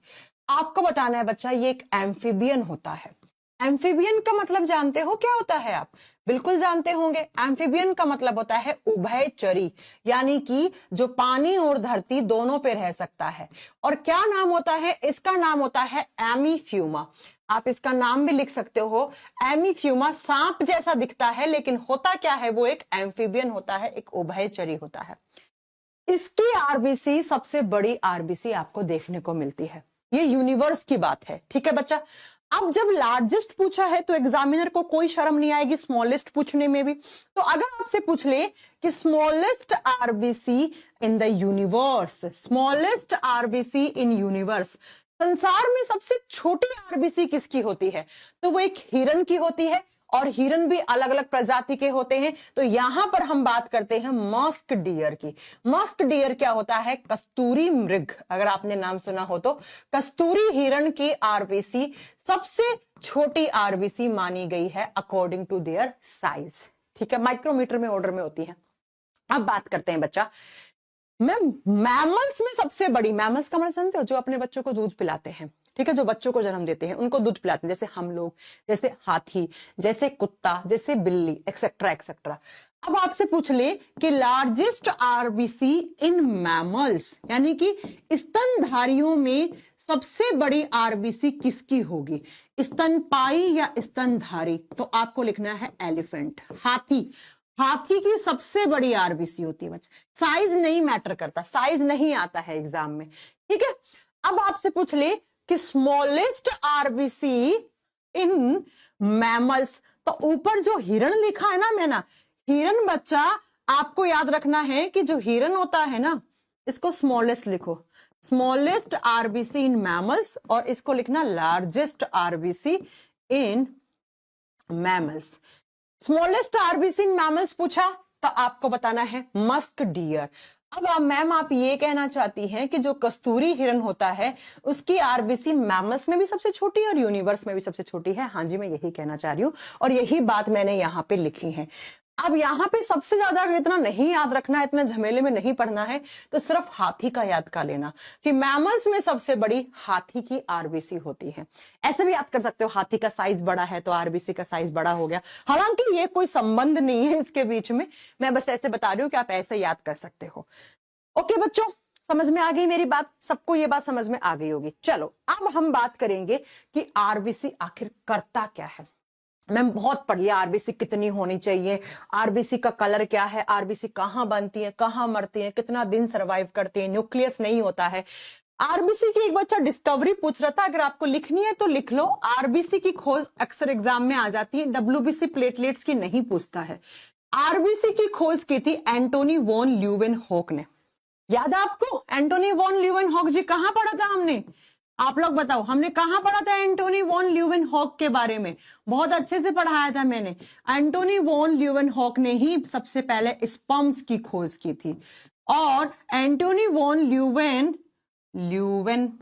आपको बताना है बच्चा, ये एक एम्फीबियन होता है। एम्फीबियन का मतलब जानते हो क्या होता है आप? बिल्कुल जानते होंगे। एम्फीबियन का मतलब होता है उभयचरी, यानी कि जो पानी और धरती दोनों पे रह सकता है। और क्या नाम होता है इसका? नाम होता है एमीफ्यूमा। आप इसका नाम भी लिख सकते हो एमीफ्यूमा। सांप जैसा दिखता है लेकिन होता क्या है, वो एक एम्फीबियन होता है, एक उभयचरी होता है। इसकी आरबीसी सबसे बड़ी आरबीसी आपको देखने को मिलती है। ये यूनिवर्स की बात है, ठीक है बच्चा। अब जब लार्जेस्ट पूछा है तो एग्जामिनर को कोई शर्म नहीं आएगी स्मॉलेस्ट पूछने में भी। तो अगर आपसे पूछ ले कि smallest RBC in the universe, smallest RBC in universe, संसार में सबसे छोटी आरबीसी किसकी होती है, तो वो एक हिरन की होती है। और हिरन भी अलग अलग प्रजाति के होते हैं। तो यहां पर हम बात करते हैं मस्क डियर की। मस्क डियर क्या होता है? कस्तूरी मृग, अगर आपने नाम सुना हो तो। कस्तूरी हिरन की आरबीसी सबसे छोटी आरबीसी मानी गई है अकॉर्डिंग टू देयर साइज, ठीक है, माइक्रोमीटर में ऑर्डर में होती है। अब बात करते हैं बच्चा, मैमल्स में सबसे बड़ी, मैमल्स का मतलब जानते हो, जो अपने बच्चों को दूध पिलाते हैं, ठीक है, जो बच्चों को जन्म देते हैं उनको दूध पिलाते हैं, जैसे हम लोग, जैसे हाथी, जैसे कुत्ता, जैसे बिल्ली, एक्सेट्रा एक्सेट्रा। अब आपसे पूछ ले कि लार्जेस्ट आरबीसी इन मैमल्स यानी कि स्तनधारियों में सबसे बड़ी आरबीसी किसकी होगी? स्तनपाई या स्तनधारी? तो आपको लिखना है एलिफेंट, हाथी। हाथी की सबसे बड़ी आरबीसी होती है बच्चा। साइज नहीं मैटर करता, साइज नहीं आता है एग्जाम में, ठीक है। अब आपसे पूछ ले कि स्मॉलेस्ट आरबीसी इन मैमल्स, तो ऊपर जो हिरण लिखा है ना मैंने, हिरण बच्चा आपको याद रखना है कि जो हिरण होता है ना, इसको स्मॉलेस्ट लिखो, स्मॉलेस्ट आरबीसी इन मैमल्स, और इसको लिखना largest RBC in mammals. Smallest RBC in mammals पूछा तो आपको बताना है मस्क डियर। अब मैम आप ये कहना चाहती हैं कि जो कस्तूरी हिरन होता है उसकी आरबीसी मैमल्स में भी सबसे छोटी और यूनिवर्स में भी सबसे छोटी है? हाँ जी, मैं यही कहना चाह रही हूं और यही बात मैंने यहां पे लिखी है। अब यहां पे सबसे ज्यादा अगर इतना नहीं याद रखना है, इतना झमेले में नहीं पढ़ना है, तो सिर्फ हाथी का याद कर लेना कि मैमल्स में सबसे बड़ी हाथी की आरबीसी होती है। ऐसे भी याद कर सकते हो, हाथी का साइज बड़ा है तो आरबीसी का साइज बड़ा हो गया। हालांकि ये कोई संबंध नहीं है इसके बीच में, मैं बस ऐसे बता रही हूं कि आप ऐसे याद कर सकते हो। ओके बच्चों, समझ में आ गई मेरी बात? सबको ये बात समझ में आ गई होगी। चलो अब हम बात करेंगे कि आरबीसी आखिर करता क्या है। मैम बहुत पढ़ लिया, आरबीसी कितनी होनी चाहिए, आरबीसी का कलर क्या है, आरबीसी कहां बनती है, कहां मरती है, कितना दिन सर्वाइव करती है, न्यूक्लियस नहीं होता है। आरबीसी की एक बच्चा डिस्कवरी पूछ रहा था, अगर आपको लिखनी है तो लिख लो। आरबीसी की खोज अक्सर एग्जाम में आ जाती है, डब्ल्यूबीसी प्लेटलेट्स की नहीं पूछता है। आरबीसी की खोज की थी एंटोनी वॉन ल्यूवेनहॉक ने। याद है आपको एंटोनी वॉन ल्यूवेनहॉक जी? कहां पढ़ा था हमने? आप लोग बताओ, हमने कहां पढ़ा था एंटोनी वॉन ल्यूवेनहॉक के बारे में? बहुत अच्छे से पढ़ाया था मैंने। एंटोनी वॉन ल्यूवेनहॉक ने ही सबसे पहले स्पर्म्स की खोज की थी। और एंटोनी वॉन ल्यूवेनहॉक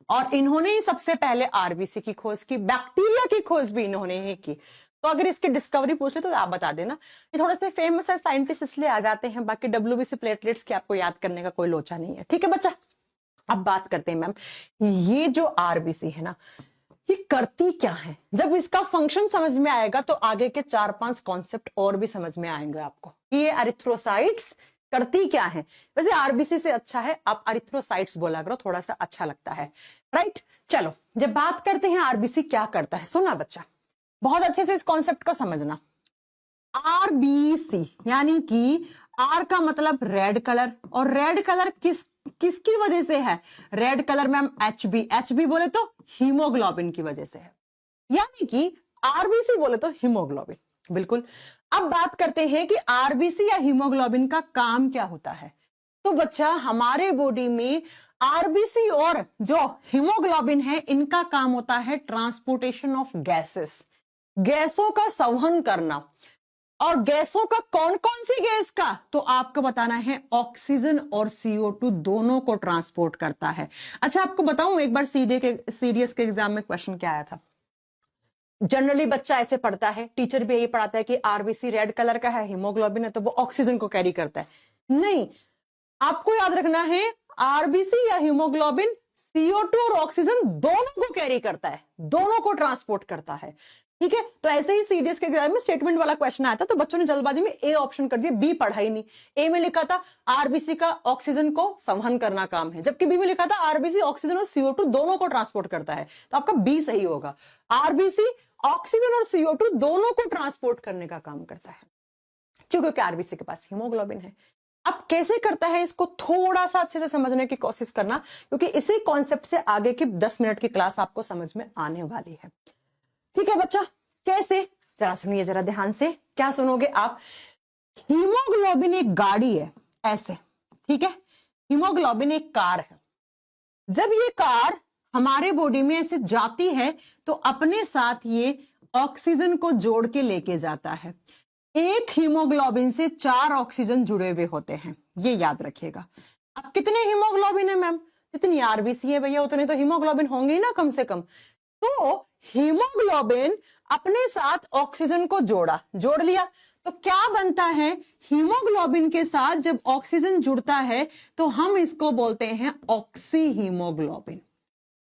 और इन्होंने ही सबसे पहले आरबीसी की खोज की, बैक्टीरिया की खोज भी इन्होंने ही की। तो अगर इसकी डिस्कवरी पूछ ले तो आप बता देना। ये थोड़े से फेमस है साइंटिस्ट इसलिए आ जाते हैं, बाकी WBC प्लेटलेट्स की आपको याद करने का कोई लोचा नहीं है। ठीक है बच्चा, अब बात करते हैं मैम, ये जो RBC है ना, ये करती क्या है। जब इसका फंक्शन समझ में आएगा तो आगे के 4-5 कॉन्सेप्ट और भी समझ में आएंगे आपको। ये एरिथ्रोसाइट्स करती क्या है। वैसे RBC से अच्छा है आप एरिथ्रोसाइट्स बोला करो, थोड़ा सा अच्छा लगता है, राइट। चलो जब बात करते हैं RBC क्या करता है, सुना बच्चा, बहुत अच्छे से इस कॉन्सेप्ट को समझना। RBC यानी कि R का मतलब रेड कलर, और रेड कलर किसकी वजह से है। रेड कलर मैम HB बोले तो हीमोग्लोबिन की वजह से है, यानी कि RBC बोले तो हीमोग्लोबिन, बिल्कुल। अब बात करते हैं कि RBC या हीमोग्लोबिन का काम क्या होता है। तो बच्चा हमारे बॉडी में RBC और जो हीमोग्लोबिन है इनका काम होता है ट्रांसपोर्टेशन ऑफ गैसेस, गैसों का संवहन करना। और गैसों का कौन कौन सी गैस का, तो आपको बताना है ऑक्सीजन और CO2 दोनों को ट्रांसपोर्ट करता है। अच्छा आपको बताऊं, एक बार CDS के एग्जाम में क्वेश्चन क्या आया था। जनरली बच्चा ऐसे पढ़ता है, टीचर भी यही पढ़ाता है कि RBC रेड कलर का है, हीमोग्लोबिन है तो वो ऑक्सीजन को कैरी करता है। नहीं, आपको याद रखना है RBC या हीमोग्लोबिन CO2 और ऑक्सीजन दोनों को कैरी करता है, दोनों को ट्रांसपोर्ट करता है। ठीक है, तो ऐसे ही CDS के एग्जाम में स्टेटमेंट वाला क्वेश्चन आया था तो बच्चों ने जल्दबाजी में A ऑप्शन कर दिया, B पढ़ा ही नहीं। A में लिखा था RBC का ऑक्सीजन को संवहन करना काम है, जबकि B में लिखा था RBC ऑक्सीजन और CO2 दोनों को ट्रांसपोर्ट करता है, तो आपका B सही होगा। RBC ऑक्सीजन और CO2 दोनों को ट्रांसपोर्ट करने का काम करता है, क्योंकि RBC के पास हीमोग्लोबिन है। अब कैसे करता है इसको थोड़ा सा अच्छे से समझने की कोशिश करना, क्योंकि इसी कॉन्सेप्ट से आगे की 10 मिनट की क्लास आपको समझ में आने वाली है। ठीक है बच्चा, कैसे, जरा सुनिए जरा ध्यान से। क्या सुनोगे आप, हीमोग्लोबिन एक गाड़ी है ऐसे, ठीक है, हीमोग्लोबिन एक कार है। जब ये कार हमारे बॉडी में ऐसे जाती है तो अपने साथ ये ऑक्सीजन को जोड़ के लेके जाता है। एक हीमोग्लोबिन से 4 ऑक्सीजन जुड़े हुए होते हैं, ये याद रखिएगा। अब कितने हीमोग्लोबिन है मैम, जितनी RBC है भैया उतने तो हीमोग्लोबिन होंगे ही ना कम से कम। तो हीमोग्लोबिन अपने साथ ऑक्सीजन को जोड़ लिया, तो क्या बनता है, हीमोग्लोबिन के साथ जब ऑक्सीजन जुड़ता है तो हम इसको बोलते हैं oxy haemoglobin.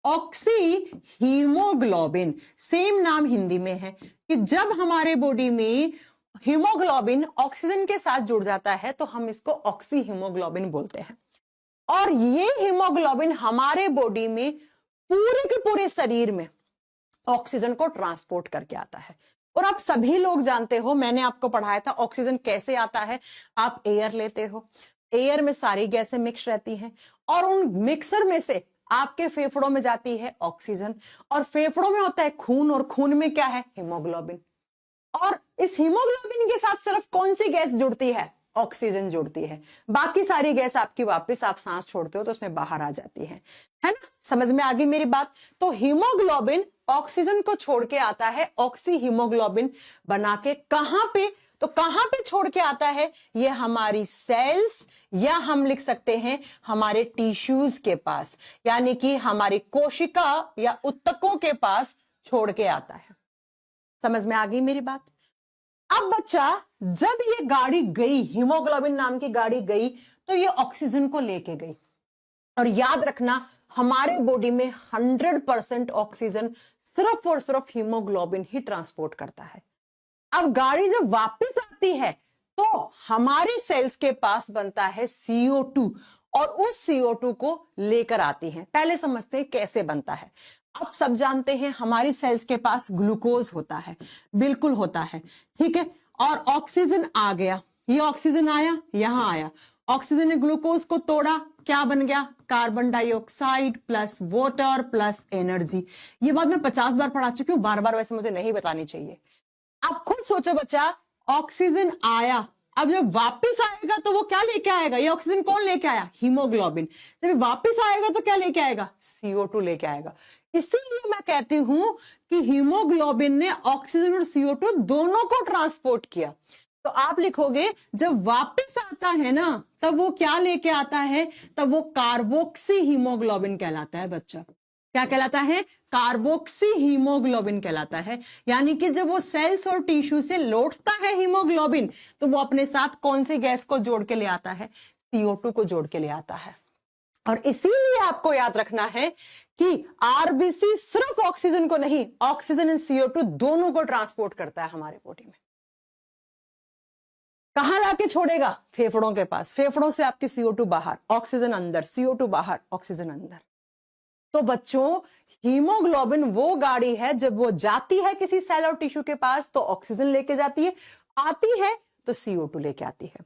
Oxy haemoglobin same नाम हिंदी में है कि जब हमारे बॉडी में हीमोग्लोबिन ऑक्सीजन के साथ जुड़ जाता है तो हम इसको ऑक्सी हीमोग्लोबिन बोलते हैं। और ये हीमोग्लोबिन हमारे बॉडी में पूरे के पूरे शरीर में ऑक्सीजन को ट्रांसपोर्ट करके आता है। और आप सभी लोग जानते हो, मैंने आपको पढ़ाया था ऑक्सीजन कैसे आता है। आप एयर लेते हो, एयर में सारी गैसें मिक्स रहती हैं और उन मिक्सर में से आपके फेफड़ों में जाती है ऑक्सीजन, और फेफड़ों में होता है खून, और खून में क्या है, हीमोग्लोबिन। और इस हीमोग्लोबिन के साथ सिर्फ कौन सी गैस जुड़ती है, ऑक्सीजन जुड़ती है। बाकी सारी गैस आपकी वापस आप सांस छोड़ते हो तो उसमें बाहर आ जाती है ना। समझ में आ गई मेरी बात। तो हीमोग्लोबिन ऑक्सीजन को छोड़ के आता है ऑक्सी हीमोग्लोबिन बना के, कहां पे, तो कहां पे छोड़ के आता है, ये हमारी सेल्स या हम लिख सकते हैं हमारे टिश्यूज के पास, यानी कि हमारी कोशिका या उत्तकों के पास छोड़ के आता है। समझ में आ गई मेरी बात। अब बच्चा जब ये गाड़ी गई, हीमोग्लोबिन नाम की गाड़ी गई, तो ये ऑक्सीजन को लेके गई। और याद रखना हमारे बॉडी में 100% ऑक्सीजन सिर्फ और सिर्फ हीमोग्लोबिन ही ट्रांसपोर्ट करता है। अब गाड़ी जब वापस आती है तो हमारे सेल्स के पास बनता है CO2, और उस CO2 को लेकर आती है। पहले समझते हैं कैसे बनता है। आप सब जानते हैं हमारी सेल्स के पास ग्लूकोज होता है, बिल्कुल होता है, ठीक है। और ऑक्सीजन आ गया, ये ऑक्सीजन आया, यहां आया, ऑक्सीजन ने ग्लूकोज को तोड़ा, क्या बन गया, carbon dioxide plus water plus energy. ये बात मैं 50 बार पढ़ा चुकी हूं, बार बार वैसे मुझे नहीं बतानी चाहिए। आप खुद सोचो बच्चा, ऑक्सीजन आया, अब जब वापस आएगा तो वो क्या लेके आएगा, ये ऑक्सीजन कौन लेके आया, हीमोग्लोबिन। जब वापस आएगा तो क्या लेके आएगा, CO2 लेके आएगा। इसीलिए मैं कहती हूं कि हीमोग्लोबिन ने ऑक्सीजन और CO2 दोनों को ट्रांसपोर्ट किया। तो आप लिखोगे जब वापस आता है ना तब वो क्या लेके आता है, तब वो कार्बोक्सी हीमोग्लोबिन कहलाता है बच्चा। क्या कहलाता है? कार्बोक्सी हीमोग्लोबिन कहलाता है। यानी कि जब वो सेल्स और टिश्यू से लौटता है हीमोग्लोबिन, तो वो अपने साथ कौन सी गैस को जोड़ के ले आता है? CO2 को जोड़ के ले आता है। और इसीलिए आपको याद रखना है कि आरबीसी सिर्फ ऑक्सीजन को नहीं, ऑक्सीजन एंड CO2 दोनों को ट्रांसपोर्ट करता है हमारे बॉडी में। कहां लाके छोड़ेगा? फेफड़ों के पास। फेफड़ों से आपकी CO2 बाहर, ऑक्सीजन अंदर, CO2 बाहर, ऑक्सीजन अंदर। तो बच्चों, हीमोग्लोबिन वो गाड़ी है, जब वो जाती है किसी सेल और टिश्यू के पास तो ऑक्सीजन लेके जाती है, आती है तो CO2 लेके आती है।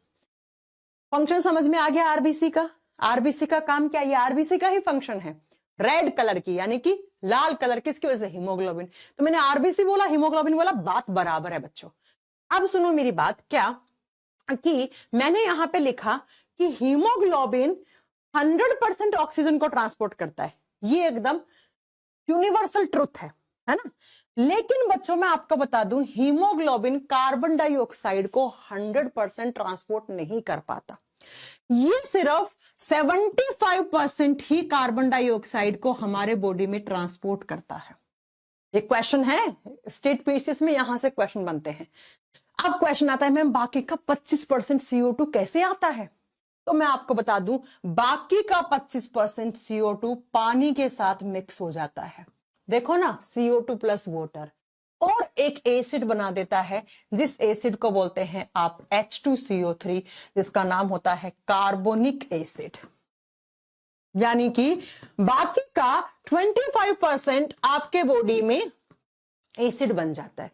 फंक्शन समझ में आ गया आरबीसी का? आरबीसी का काम क्या? ये आरबीसी का ही फंक्शन है। रेड कलर की, यानी कि लाल कलर, किसकी वजह से? हीमोग्लोबिन। तो मैंने आरबीसी बोला, हीमोग्लोबिन बोला, बात बराबर है बच्चों। अब सुनो मेरी बात, क्या कि मैंने यहां पे लिखा कि हीमोग्लोबिन 100% ऑक्सीजन को ट्रांसपोर्ट करता है। ये एकदम यूनिवर्सल ट्रुथ है ना? लेकिन बच्चों मैं आपको बता दूं, हीमोग्लोबिन कार्बन डाइऑक्साइड को 100% ट्रांसपोर्ट नहीं कर पाता। ये सिर्फ 75% ही कार्बन डाइऑक्साइड को हमारे बॉडी में ट्रांसपोर्ट करता है। एक क्वेश्चन है स्टेट पीसीएस में, यहां से क्वेश्चन बनते हैं। अब क्वेश्चन आता है, मैम बाकी का 25% CO2 कैसे आता है? तो मैं आपको बता दूं, बाकी का 25% CO2 पानी के साथ मिक्स हो जाता है। देखो ना, CO2 प्लस वाटर, और एक एसिड बना देता है, जिस एसिड को बोलते हैं आप H2CO3, जिसका नाम होता है कार्बोनिक एसिड। यानी कि बाकी का 25% आपके बॉडी में एसिड बन जाता है।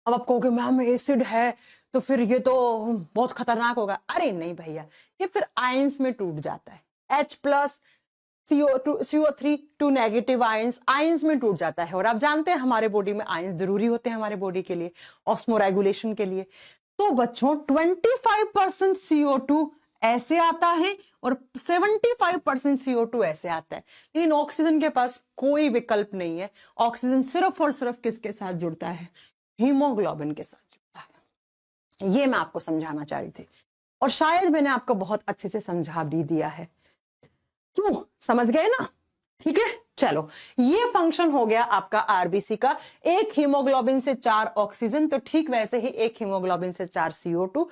अब आप कहोगे मैम एसिड है तो फिर ये तो बहुत खतरनाक होगा। अरे नहीं भैया, ये फिर आयंस में टूट जाता है। H plus CO3 two negative ions में टूट जाता है। और आप जानते हैं हमारे बॉडी में आयंस जरूरी होते हैं हमारे बॉडी के लिए, ऑस्मोरेगुलेशन के लिए। तो बच्चों 25% CO2 ऐसे आता है और 75% CO2 ऐसे आता है। लेकिन ऑक्सीजन के पास कोई विकल्प नहीं है। ऑक्सीजन सिर्फ और सिर्फ किसके साथ जुड़ता है? हीमोग्लोबिन के साथ जुड़ता है। ये मैं आपको समझाना चाह रही थी, और शायद मैंने आपको बहुत अच्छे से समझा भी दिया है। क्यों, समझ गए ना? ठीक है, चलो, ये फंक्शन हो गया आपका आरबीसी का। एक हीमोग्लोबिन से 4 ऑक्सीजन, तो ठीक वैसे ही एक हीमोग्लोबिन से 4 CO2।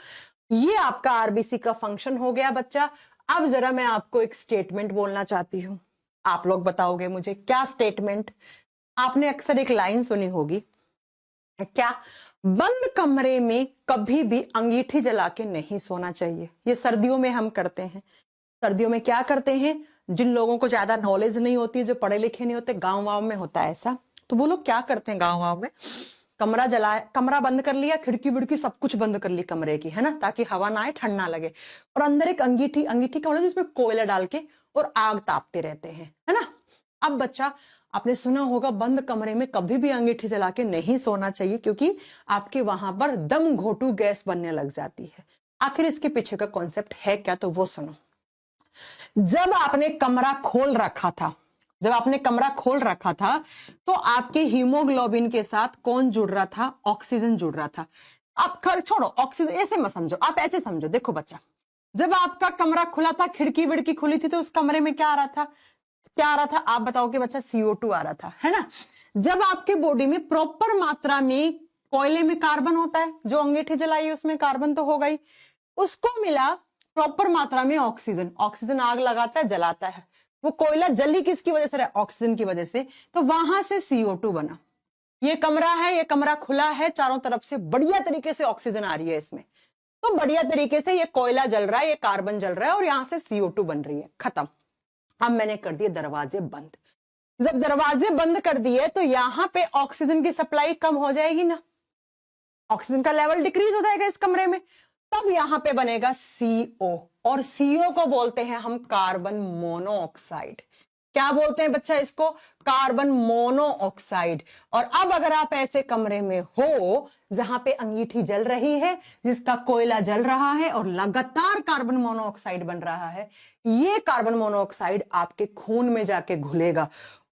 ये आपका आरबीसी का फंक्शन हो गया बच्चा। अब जरा मैं आपको एक स्टेटमेंट बोलना चाहती हूं, आप लोग बताओगे मुझे क्या स्टेटमेंट? आपने अक्सर एक लाइन सुनी होगी, क्या? बंद कमरे में कभी भी अंगीठी जला के नहीं सोना चाहिए। ये सर्दियों में हम करते हैं। सर्दियों में क्या करते हैं? जिन लोगों को ज्यादा नॉलेज नहीं होती है, जो पढ़े लिखे नहीं होते, गांव वाव में होता है ऐसा, तो वो लोग क्या करते हैं गांव वाव में, कमरा जलाए, कमरा बंद कर लिया, खिड़की विड़की सब कुछ बंद कर ली कमरे की, है ना, ताकि हवा ना आए, ठंड ना लगे, और अंदर एक अंगीठी का मतलब जिसमें कोयला डाल के और आग तापते रहते हैं, है ना। अब बच्चा, आपने सुना होगा बंद कमरे में कभी भी अंगीठी जला के नहीं सोना चाहिए, क्योंकि आपके वहां पर दम घोटू गैस बनने लग जाती है। आखिर इसके पीछे का कॉन्सेप्ट है क्या, तो वो सुनो। जब आपने कमरा खोल रखा था, तो आपके हीमोग्लोबिन के साथ कौन जुड़ रहा था? ऑक्सीजन जुड़ रहा था। आप छोड़ो ऑक्सीजन, ऐसे मत समझो, आप ऐसे समझो। देखो बच्चा, जब आपका कमरा खुला था, खिड़की विड़की खुली थी, तो उस कमरे में क्या आ रहा था? आप बताओगे बच्चा? CO2 आ रहा था, है ना। जब आपके बॉडी में प्रॉपर मात्रा में कोयले में कार्बन होता है, जो अंगीठी जलाई उसमें कार्बन तो होगा ही, उसको मिला प्रॉपर मात्रा में ऑक्सीजन आग लगाता है, जलाता है। वो कोयला जली किसकी वजह से? ऑक्सीजन की वजह से। तो वहां से CO2 बना। ये कमरा है, ये कमरा खुला है, चारों तरफ से बढ़िया तरीके से ऑक्सीजन आ रही है इसमें, तो बढ़िया तरीके से ये कोयला जल रहा है, ये कार्बन जल रहा है, और यहां से CO2 बन रही है। खत्म। अब मैंने कर दिए दरवाजे बंद। जब दरवाजे बंद कर दिए तो यहां पे ऑक्सीजन की सप्लाई कम हो जाएगी ना, ऑक्सीजन का लेवल डिक्रीज हो जाएगा इस कमरे में। तब यहां पे बनेगा CO, और CO को बोलते हैं हम कार्बन मोनोऑक्साइड। क्या बोलते हैं बच्चा इसको? Carbon monoxide. और अब अगर आप ऐसे कमरे में हो जहां पे अंगीठी जल रही है, जिसका कोयला जल रहा है और लगातार कार्बन मोनोऑक्साइड बन रहा है, ये कार्बन मोनोऑक्साइड आपके खून में जाके घुलेगा।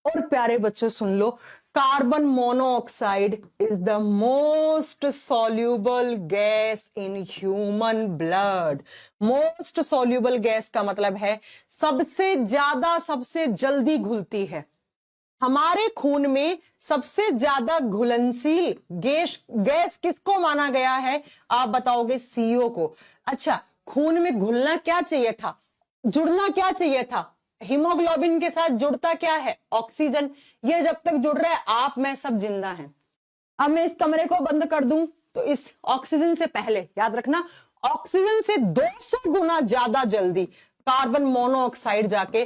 और प्यारे बच्चों सुन लो, carbon monoxide is the most soluble gas in human blood. Most soluble gas का मतलब है सबसे ज्यादा, सबसे जल्दी घुलती है। हमारे खून में सबसे ज्यादा घुलनशील गैस किसको माना गया है? आप बताओगे CO को। अच्छा, खून में घुलना क्या चाहिए था, जुड़ना क्या चाहिए था? हीमोग्लोबिन के साथ जुड़ता क्या है? ऑक्सीजन। ये जब तक जुड़ रहा है, आप मैं सब जिंदा हैं। अब मैं इस कमरे को बंद कर दूं तो इस ऑक्सीजन से पहले, याद रखना, ऑक्सीजन से 200 गुना ज्यादा जल्दी कार्बन मोनोऑक्साइड जाके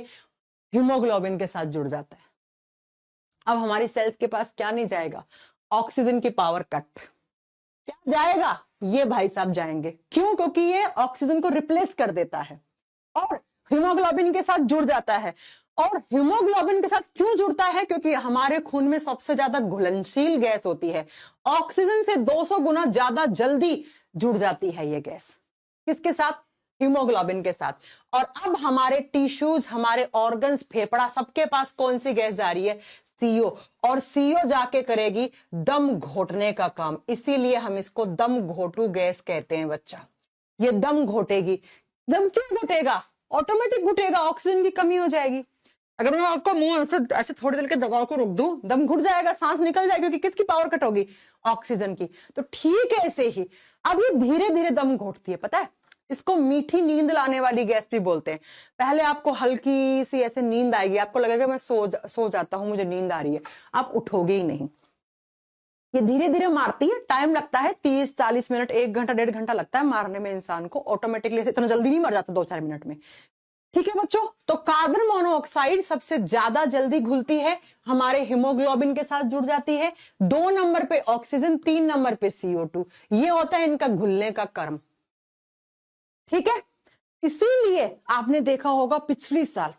हीमोग्लोबिन के साथ जुड़ जाता है। अब हमारी सेल्स के पास क्या नहीं जाएगा? ऑक्सीजन की पावर कट। क्या जाएगा? ये भाई साहब जाएंगे। क्यों? क्योंकि ये ऑक्सीजन को रिप्लेस कर देता है और हीमोग्लोबिन के साथ जुड़ जाता है। और हीमोग्लोबिन के साथ क्यों जुड़ता है? क्योंकि हमारे खून में सबसे ज्यादा घुलनशील गैस होती है। ऑक्सीजन से 200 गुना ज्यादा जल्दी जुड़ जाती है ये गैस। किसके साथ? हीमोग्लोबिन के साथ। और अब हमारे टिश्यूज, हमारे ऑर्गन्स, फेफड़ा, सबके पास कौन सी गैस जा रही है? CO। और CO जाके करेगी दम घोटने का काम। इसीलिए हम इसको दम घोटू गैस कहते हैं बच्चा। ये दम घोटेगी। दम क्यों घुटेगा? ऑटोमेटिक घुटेगा, ऑक्सीजन की कमी हो जाएगी। अगर मैं आपका मुंह ऐसे थोड़ी देर के दबा को रोक दूं, दम घुट जाएगा, सांस निकल जाएगी, क्योंकि किसकी पावर कट होगी? ऑक्सीजन की। तो ठीक है, ऐसे ही अब ये धीरे धीरे दम घोटती है। पता है, इसको मीठी नींद लाने वाली गैस भी बोलते हैं। पहले आपको हल्की सी ऐसे नींद आएगी, आपको लगेगा मैं सो जाता हूं, मुझे नींद आ रही है, आप उठोगे ही नहीं। ये धीरे धीरे मारती है, टाइम लगता है 30-40 मिनट, 1 घंटा 1.5 घंटा लगता है मारने में इंसान को। ऑटोमेटिकली इतना जल्दी नहीं मर जाता 2-4 मिनट में। ठीक है बच्चों, तो कार्बन मोनोऑक्साइड सबसे ज्यादा जल्दी घुलती है, हमारे हीमोग्लोबिन के साथ जुड़ जाती है। 2 नंबर पे ऑक्सीजन, 3 नंबर पे CO2। ये होता है इनका घुलने का कर्म। ठीक है, इसीलिए आपने देखा होगा पिछले साल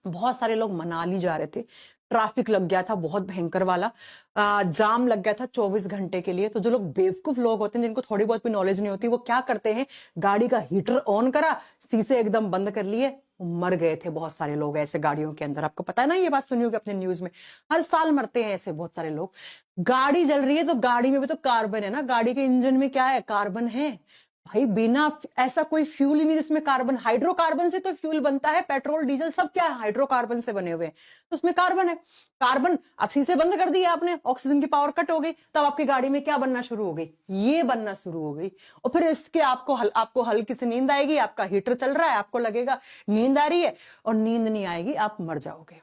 बहुत सारे लोग मनाली जा रहे थे, ट्रैफिक लग गया था बहुत भयंकर वाला, जाम लग गया था 24 घंटे के लिए। तो जो लोग बेवकूफ लोग होते हैं, जिनको थोड़ी बहुत भी नॉलेज नहीं होती, वो क्या करते हैं, गाड़ी का हीटर ऑन करा, शीशे एकदम बंद कर लिए, मर गए थे बहुत सारे लोग ऐसे गाड़ियों के अंदर। आपको पता है ना, ये बात सुनी होगी अपने न्यूज में, हर साल मरते हैं ऐसे बहुत सारे लोग। गाड़ी जल रही है तो गाड़ी में भी तो कार्बन है ना, गाड़ी के इंजन में क्या है? कार्बन है भाई। बिना ऐसा कोई फ्यूल ही नहीं जिसमें कार्बन, हाइड्रोकार्बन से तो फ्यूल बनता है, पेट्रोल डीजल सब क्या है? हाइड्रोकार्बन से बने हुए हैं, तो उसमें कार्बन है। कार्बन, अब शीशे बंद कर दिए आपने, ऑक्सीजन की पावर कट हो गई, तब आपकी गाड़ी में क्या बनना शुरू हो गई? ये बनना शुरू हो गई। और फिर इसके आपको हल्की सी नींद आएगी, आपका हीटर चल रहा है, आपको लगेगा नींद आ रही है, और नींद नहीं आएगी, आप मर जाओगे।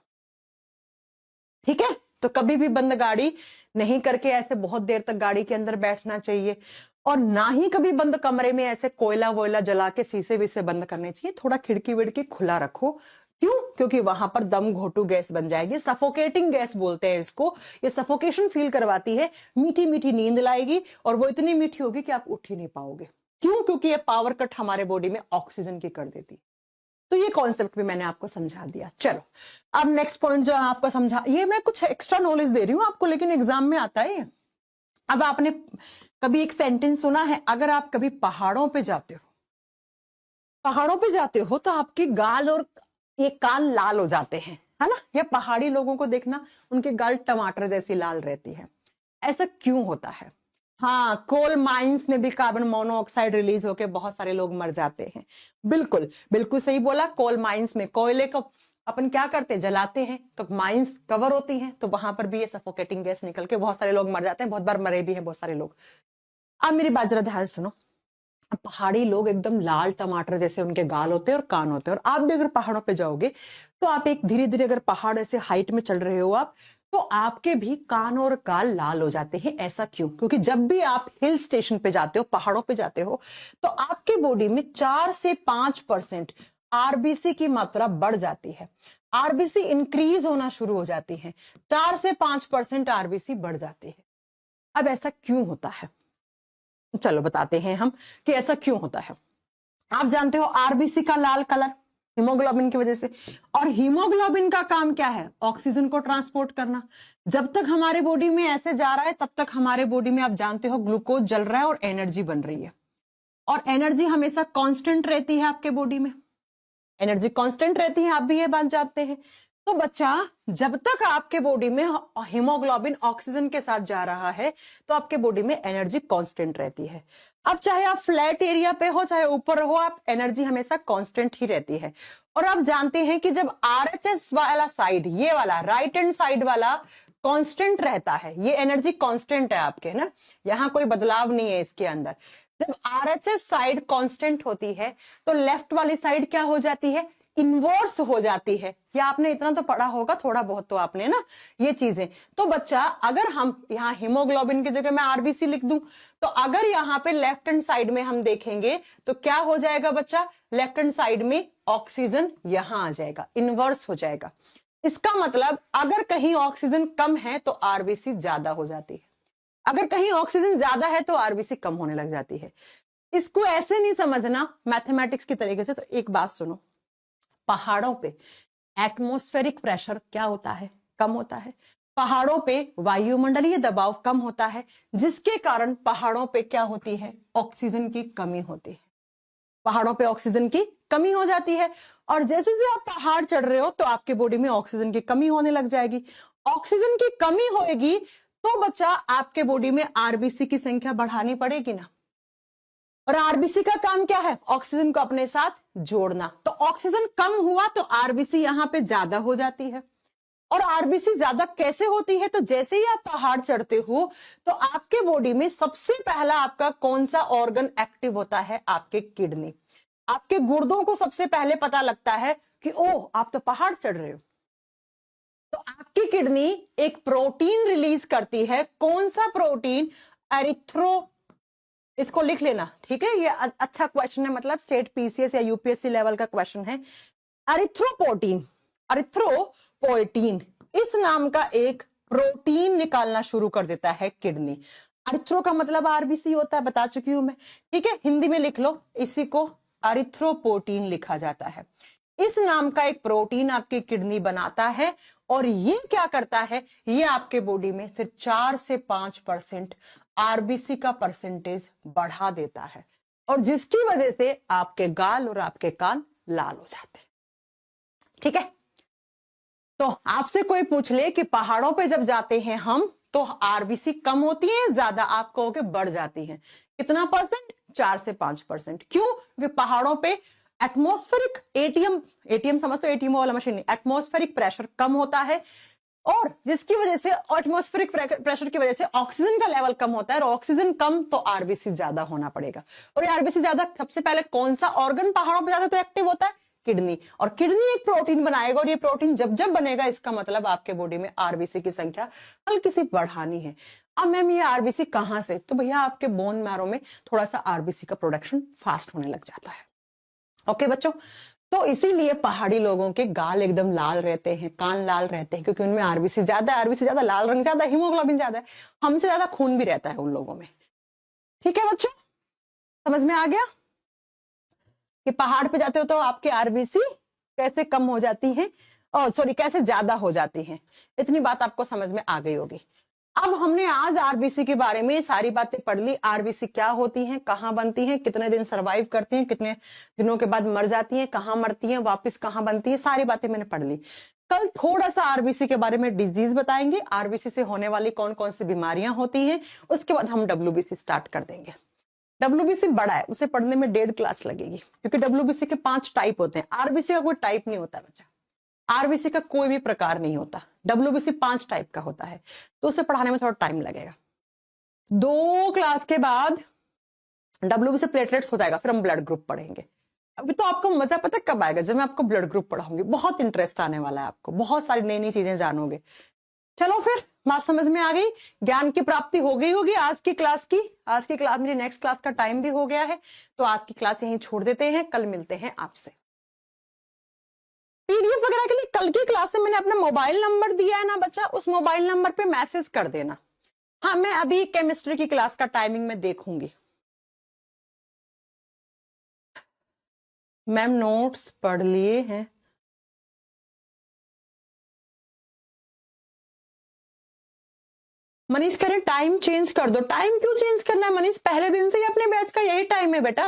ठीक है, तो कभी भी बंद गाड़ी नहीं करके ऐसे बहुत देर तक गाड़ी के अंदर बैठना चाहिए। और ना ही कभी बंद कमरे में ऐसे कोयला वोयला जला के शीशे विशे बंद करने चाहिए। थोड़ा खिड़की विड़की खुला रखो। क्यों? क्योंकि वहां पर दम घोटू गैस बन जाएगी, सफोकेटिंग गैस बोलते हैं इसको। ये सफोकेशन फील करवाती है, मीठी मीठी नींद लाएगी, और वो इतनी मीठी होगी कि आप उठ ही नहीं पाओगे। क्यों? क्योंकि ये पावर कट हमारे बॉडी में ऑक्सीजन की कर देती। तो ये कॉन्सेप्ट भी मैंने आपको समझा दिया। चलो, अब नेक्स्ट पॉइंट जो आपको समझा, ये मैं कुछ एक्स्ट्रा नॉलेज दे रही हूं आपको, लेकिन एग्जाम में आता है। अब आपने कभी एक सेंटेंस सुना है, अगर आप कभी पहाड़ों पे जाते हो तो आपके गाल और ये कान लाल हो जाते हैं, है ना? या पहाड़ी लोगों को देखना, उनके गाल टमाटर जैसी लाल रहती है। ऐसा क्यों होता है? हाँ, कोल माइंस में भी कार्बन मोनोऑक्साइड रिलीज होकर बहुत सारे लोग मर जाते हैं। बिल्कुल बिल्कुल सही बोला। कोल माइंस में कोयले को अपन क्या करते हैं? जलाते हैं, तो माइंस कवर होती हैं, तो वहां पर भी ये सफोकेटिंग गैस निकल के बहुत सारे लोग मर जाते हैं। बहुत बार मरे भी हैं बहुत सारे लोग। अब मेरी बात जरा ध्यान सुनो। पहाड़ी लोग एकदम लाल टमाटर जैसे उनके गाल होते हैं और कान होते हैं। और आप भी अगर पहाड़ों पे जाओगे तो आप एक धीरे धीरे, अगर पहाड़ ऐसे हाइट में चल रहे हो आप, तो आपके भी कान और गाल लाल हो जाते हैं। ऐसा क्यों? क्योंकि जब भी आप हिल स्टेशन पे जाते हो, पहाड़ों पे जाते हो, तो आपके बॉडी में 4 से 5% RBC की मात्रा बढ़ जाती है। RBC इंक्रीज होना शुरू हो जाती है, 4 से 5% RBC बढ़ जाती है। अब ऐसा क्यों होता है? चलो बताते हैं हम कि ऐसा क्यों होता है। आप जानते हो RBC का लाल कलर हीमोग्लोबिन की वजह से। और हीमोग्लोबिन का काम क्या है? ऑक्सीजन को ट्रांसपोर्ट करना। जब तक हमारे बॉडी में ऐसे जा रहा है, तब तक हमारे बॉडी में, आप जानते हो, ग्लूकोज जल रहा है और एनर्जी बन रही है। और एनर्जी हमेशा कांस्टेंट रहती है आपके बॉडी में, एनर्जी कांस्टेंट रहती है, आप भी ये बात जानते हैं। तो बच्चा, जब तक आपके बॉडी में हीमोग्लोबिन ऑक्सीजन के साथ जा रहा है तो आपके बॉडी में एनर्जी कांस्टेंट रहती है। अब चाहे आप फ्लैट एरिया पे हो चाहे ऊपर हो, आप एनर्जी हमेशा कांस्टेंट ही रहती है। और आप जानते हैं कि जब आरएचएस वाला साइड, ये वाला राइट हैंड साइड वाला कांस्टेंट रहता है, ये एनर्जी कांस्टेंट है आपके ना, यहां कोई बदलाव नहीं है इसके अंदर। जब आरएचएस साइड कांस्टेंट होती है तो लेफ्ट वाली साइड क्या हो जाती है, इन्वर्स हो जाती है। या आपने इतना तो पढ़ा होगा थोड़ा बहुत तो आपने ना ये चीजें। तो बच्चा, अगर हम यहाँ हीमोग्लोबिन की जगह मैं आरबीसी लिख दूं, तो अगर यहाँ पे लेफ्ट हैंड साइड में हम देखेंगे तो क्या हो जाएगा बच्चा, लेफ्ट हैंड साइड में ऑक्सीजन यहां आ जाएगा, इन्वर्स हो जाएगा। इसका मतलब अगर कहीं ऑक्सीजन कम है तो आरबीसी ज्यादा हो जाती है, अगर कहीं ऑक्सीजन ज्यादा है तो आरबीसी कम होने लग जाती है। इसको ऐसे नहीं समझना मैथमेटिक्स की तरीके से। तो एक बात सुनो, पहाड़ों पे एटमॉस्फेरिक प्रेशर क्या होता है, कम होता है। पहाड़ों पे वायुमंडलीय दबाव कम होता है, जिसके कारण पहाड़ों पे क्या होती है, ऑक्सीजन की कमी होती है। पहाड़ों पे ऑक्सीजन की कमी हो जाती है। और जैसे जैसे आप पहाड़ चढ़ रहे हो तो आपके बॉडी में ऑक्सीजन की कमी होने लग जाएगी। ऑक्सीजन की कमी होएगी तो बच्चा आपके बॉडी में आरबीसी की संख्या बढ़ानी पड़ेगी ना। और आरबीसी का काम क्या है, ऑक्सीजन को अपने साथ जोड़ना। तो ऑक्सीजन कम हुआ तो आरबीसी यहां पे ज्यादा हो जाती है। और आरबीसी ज्यादा कैसे होती है, तो जैसे ही आप पहाड़ चढ़ते हो तो आपके बॉडी में सबसे पहला आपका कौन सा ऑर्गन एक्टिव होता है, आपके किडनी। आपके गुर्दों को सबसे पहले पता लगता है कि ओह आप तो पहाड़ चढ़ रहे हो। तो आपकी किडनी एक प्रोटीन रिलीज करती है। कौन सा प्रोटीन, एरिथ्रो, इसको लिख लेना, ठीक है, ये अच्छा क्वेश्चन है, मतलब स्टेट पीसीएस या यूपीएससी लेवल का क्वेश्चन है। एरिथ्रोपोटीन, एरिथ्रोपोएटीन इस नाम का एक प्रोटीन निकालना शुरू कर देता है किडनी। एरिथ्रो का मतलब आरबीसी होता है, बता चुकी हूं मैं, ठीक है, हिंदी में लिख लो, इसी को एरिथ्रोपोटीन लिखा जाता है। इस नाम का एक प्रोटीन आपकी किडनी बनाता है और ये क्या करता है, ये आपके बॉडी में फिर 4 से 5% आरबीसी का परसेंटेज बढ़ा देता है, और जिसकी वजह से आपके गाल और आपके कान लाल हो जाते हैं। ठीक है, तो आपसे कोई पूछ ले कि पहाड़ों पे जब जाते हैं हम तो आरबीसी कम होती है ज्यादा, आप कहोगे बढ़ जाती है। कितना परसेंट, 4 से 5%। क्यों, क्योंकि पहाड़ों पे एटमॉस्फेरिक, एटीएम समझते हो, एटीएम वाला मशीन नहीं, एटमॉस्फेरिक प्रेशर कम होता है, और जिसकी वजह से एटमॉस्फेरिक प्रेशर की वजह से ऑक्सीजन का लेवल कम होता है, और ऑक्सीजन कम तो आरबीसी ज्यादा होना पड़ेगा। और आरबीसी ज्यादा सबसे पहले कौन सा ऑर्गन पहाड़ों पर ज्यादा तो एक्टिव होता है, किडनी। और किडनी एक प्रोटीन बनाएगा, और ये प्रोटीन जब जब बनेगा इसका मतलब आपके बॉडी में आरबीसी की संख्या हल्की सी बढ़ानी है। अब मैम ये आरबीसी कहां से, तो भैया आपके बोन मैरो में थोड़ा सा आरबीसी का प्रोडक्शन फास्ट होने लग जाता है। ओके बच्चों, तो इसीलिए पहाड़ी लोगों के गाल एकदम लाल रहते हैं, कान लाल रहते हैं, क्योंकि उनमें आरबीसी ज्यादा है, आरबीसी ज्यादा, लाल रंग ज्यादा, हीमोग्लोबिन ज्यादा है, हमसे ज्यादा खून भी रहता है उन लोगों में। ठीक है बच्चों, समझ में आ गया कि पहाड़ पे जाते हो तो आपके आरबीसी कैसे कम हो जाती है, सॉरी कैसे ज्यादा हो जाती है। इतनी बात आपको समझ में आ गई होगी। अब हमने आज आरबीसी के बारे में सारी बातें पढ़ ली। आरबीसी क्या होती हैं, कहां बनती हैं, कितने दिन सरवाइव करती हैं, कितने दिनों के बाद मर जाती हैं, कहां मरती हैं, वापस कहां बनती है, सारी बातें मैंने पढ़ ली। कल थोड़ा सा आरबीसी के बारे में डिजीज बताएंगे, आरबीसी से होने वाली कौन कौन सी बीमारियां होती हैं, उसके बाद हम डब्ल्यूबीसी स्टार्ट कर देंगे। डब्ल्यूबीसी बड़ा है, उसे पढ़ने में 1.5 क्लास लगेगी, क्योंकि डब्ल्यूबीसी के 5 टाइप होते हैं। आरबीसी का कोई टाइप नहीं होता बच्चा, आरबीसी का कोई भी प्रकार नहीं होता, डब्ल्यूबीसी 5 टाइप का होता है, तो उसे पढ़ाने में थोड़ा टाइम लगेगा। 2 क्लास के बाद डब्ल्यूबीसी प्लेटलेट्स हो जाएगा, फिर हम ब्लड ग्रुप पढ़ेंगे। अभी तो आपको मजा पता है कब आएगा, जब मैं आपको ब्लड ग्रुप पढ़ाऊंगी, बहुत इंटरेस्ट आने वाला है आपको, बहुत सारी नई नई चीजें जानोगे। चलो फिर बात समझ में आ गई, ज्ञान की प्राप्ति हो गई होगी आज की क्लास की। आज की क्लास, मेरी नेक्स्ट क्लास का टाइम भी हो गया है, तो आज की क्लास यहीं छोड़ देते हैं, कल मिलते हैं आपसे। पीडीएफ वगैरह के लिए कल की क्लास में मैंने अपना मोबाइल नंबर दिया है ना बच्चा, उस मोबाइल नंबर पे मैसेज कर देना। हाँ, मैं अभी केमिस्ट्री की क्लास का टाइमिंग में देखूंगी। मैम नोट्स पढ़ लिए हैं। मनीष कह रहे टाइम चेंज कर दो। टाइम क्यों चेंज करना है मनीष, पहले दिन से ही अपने बैच का यही टाइम है बेटा।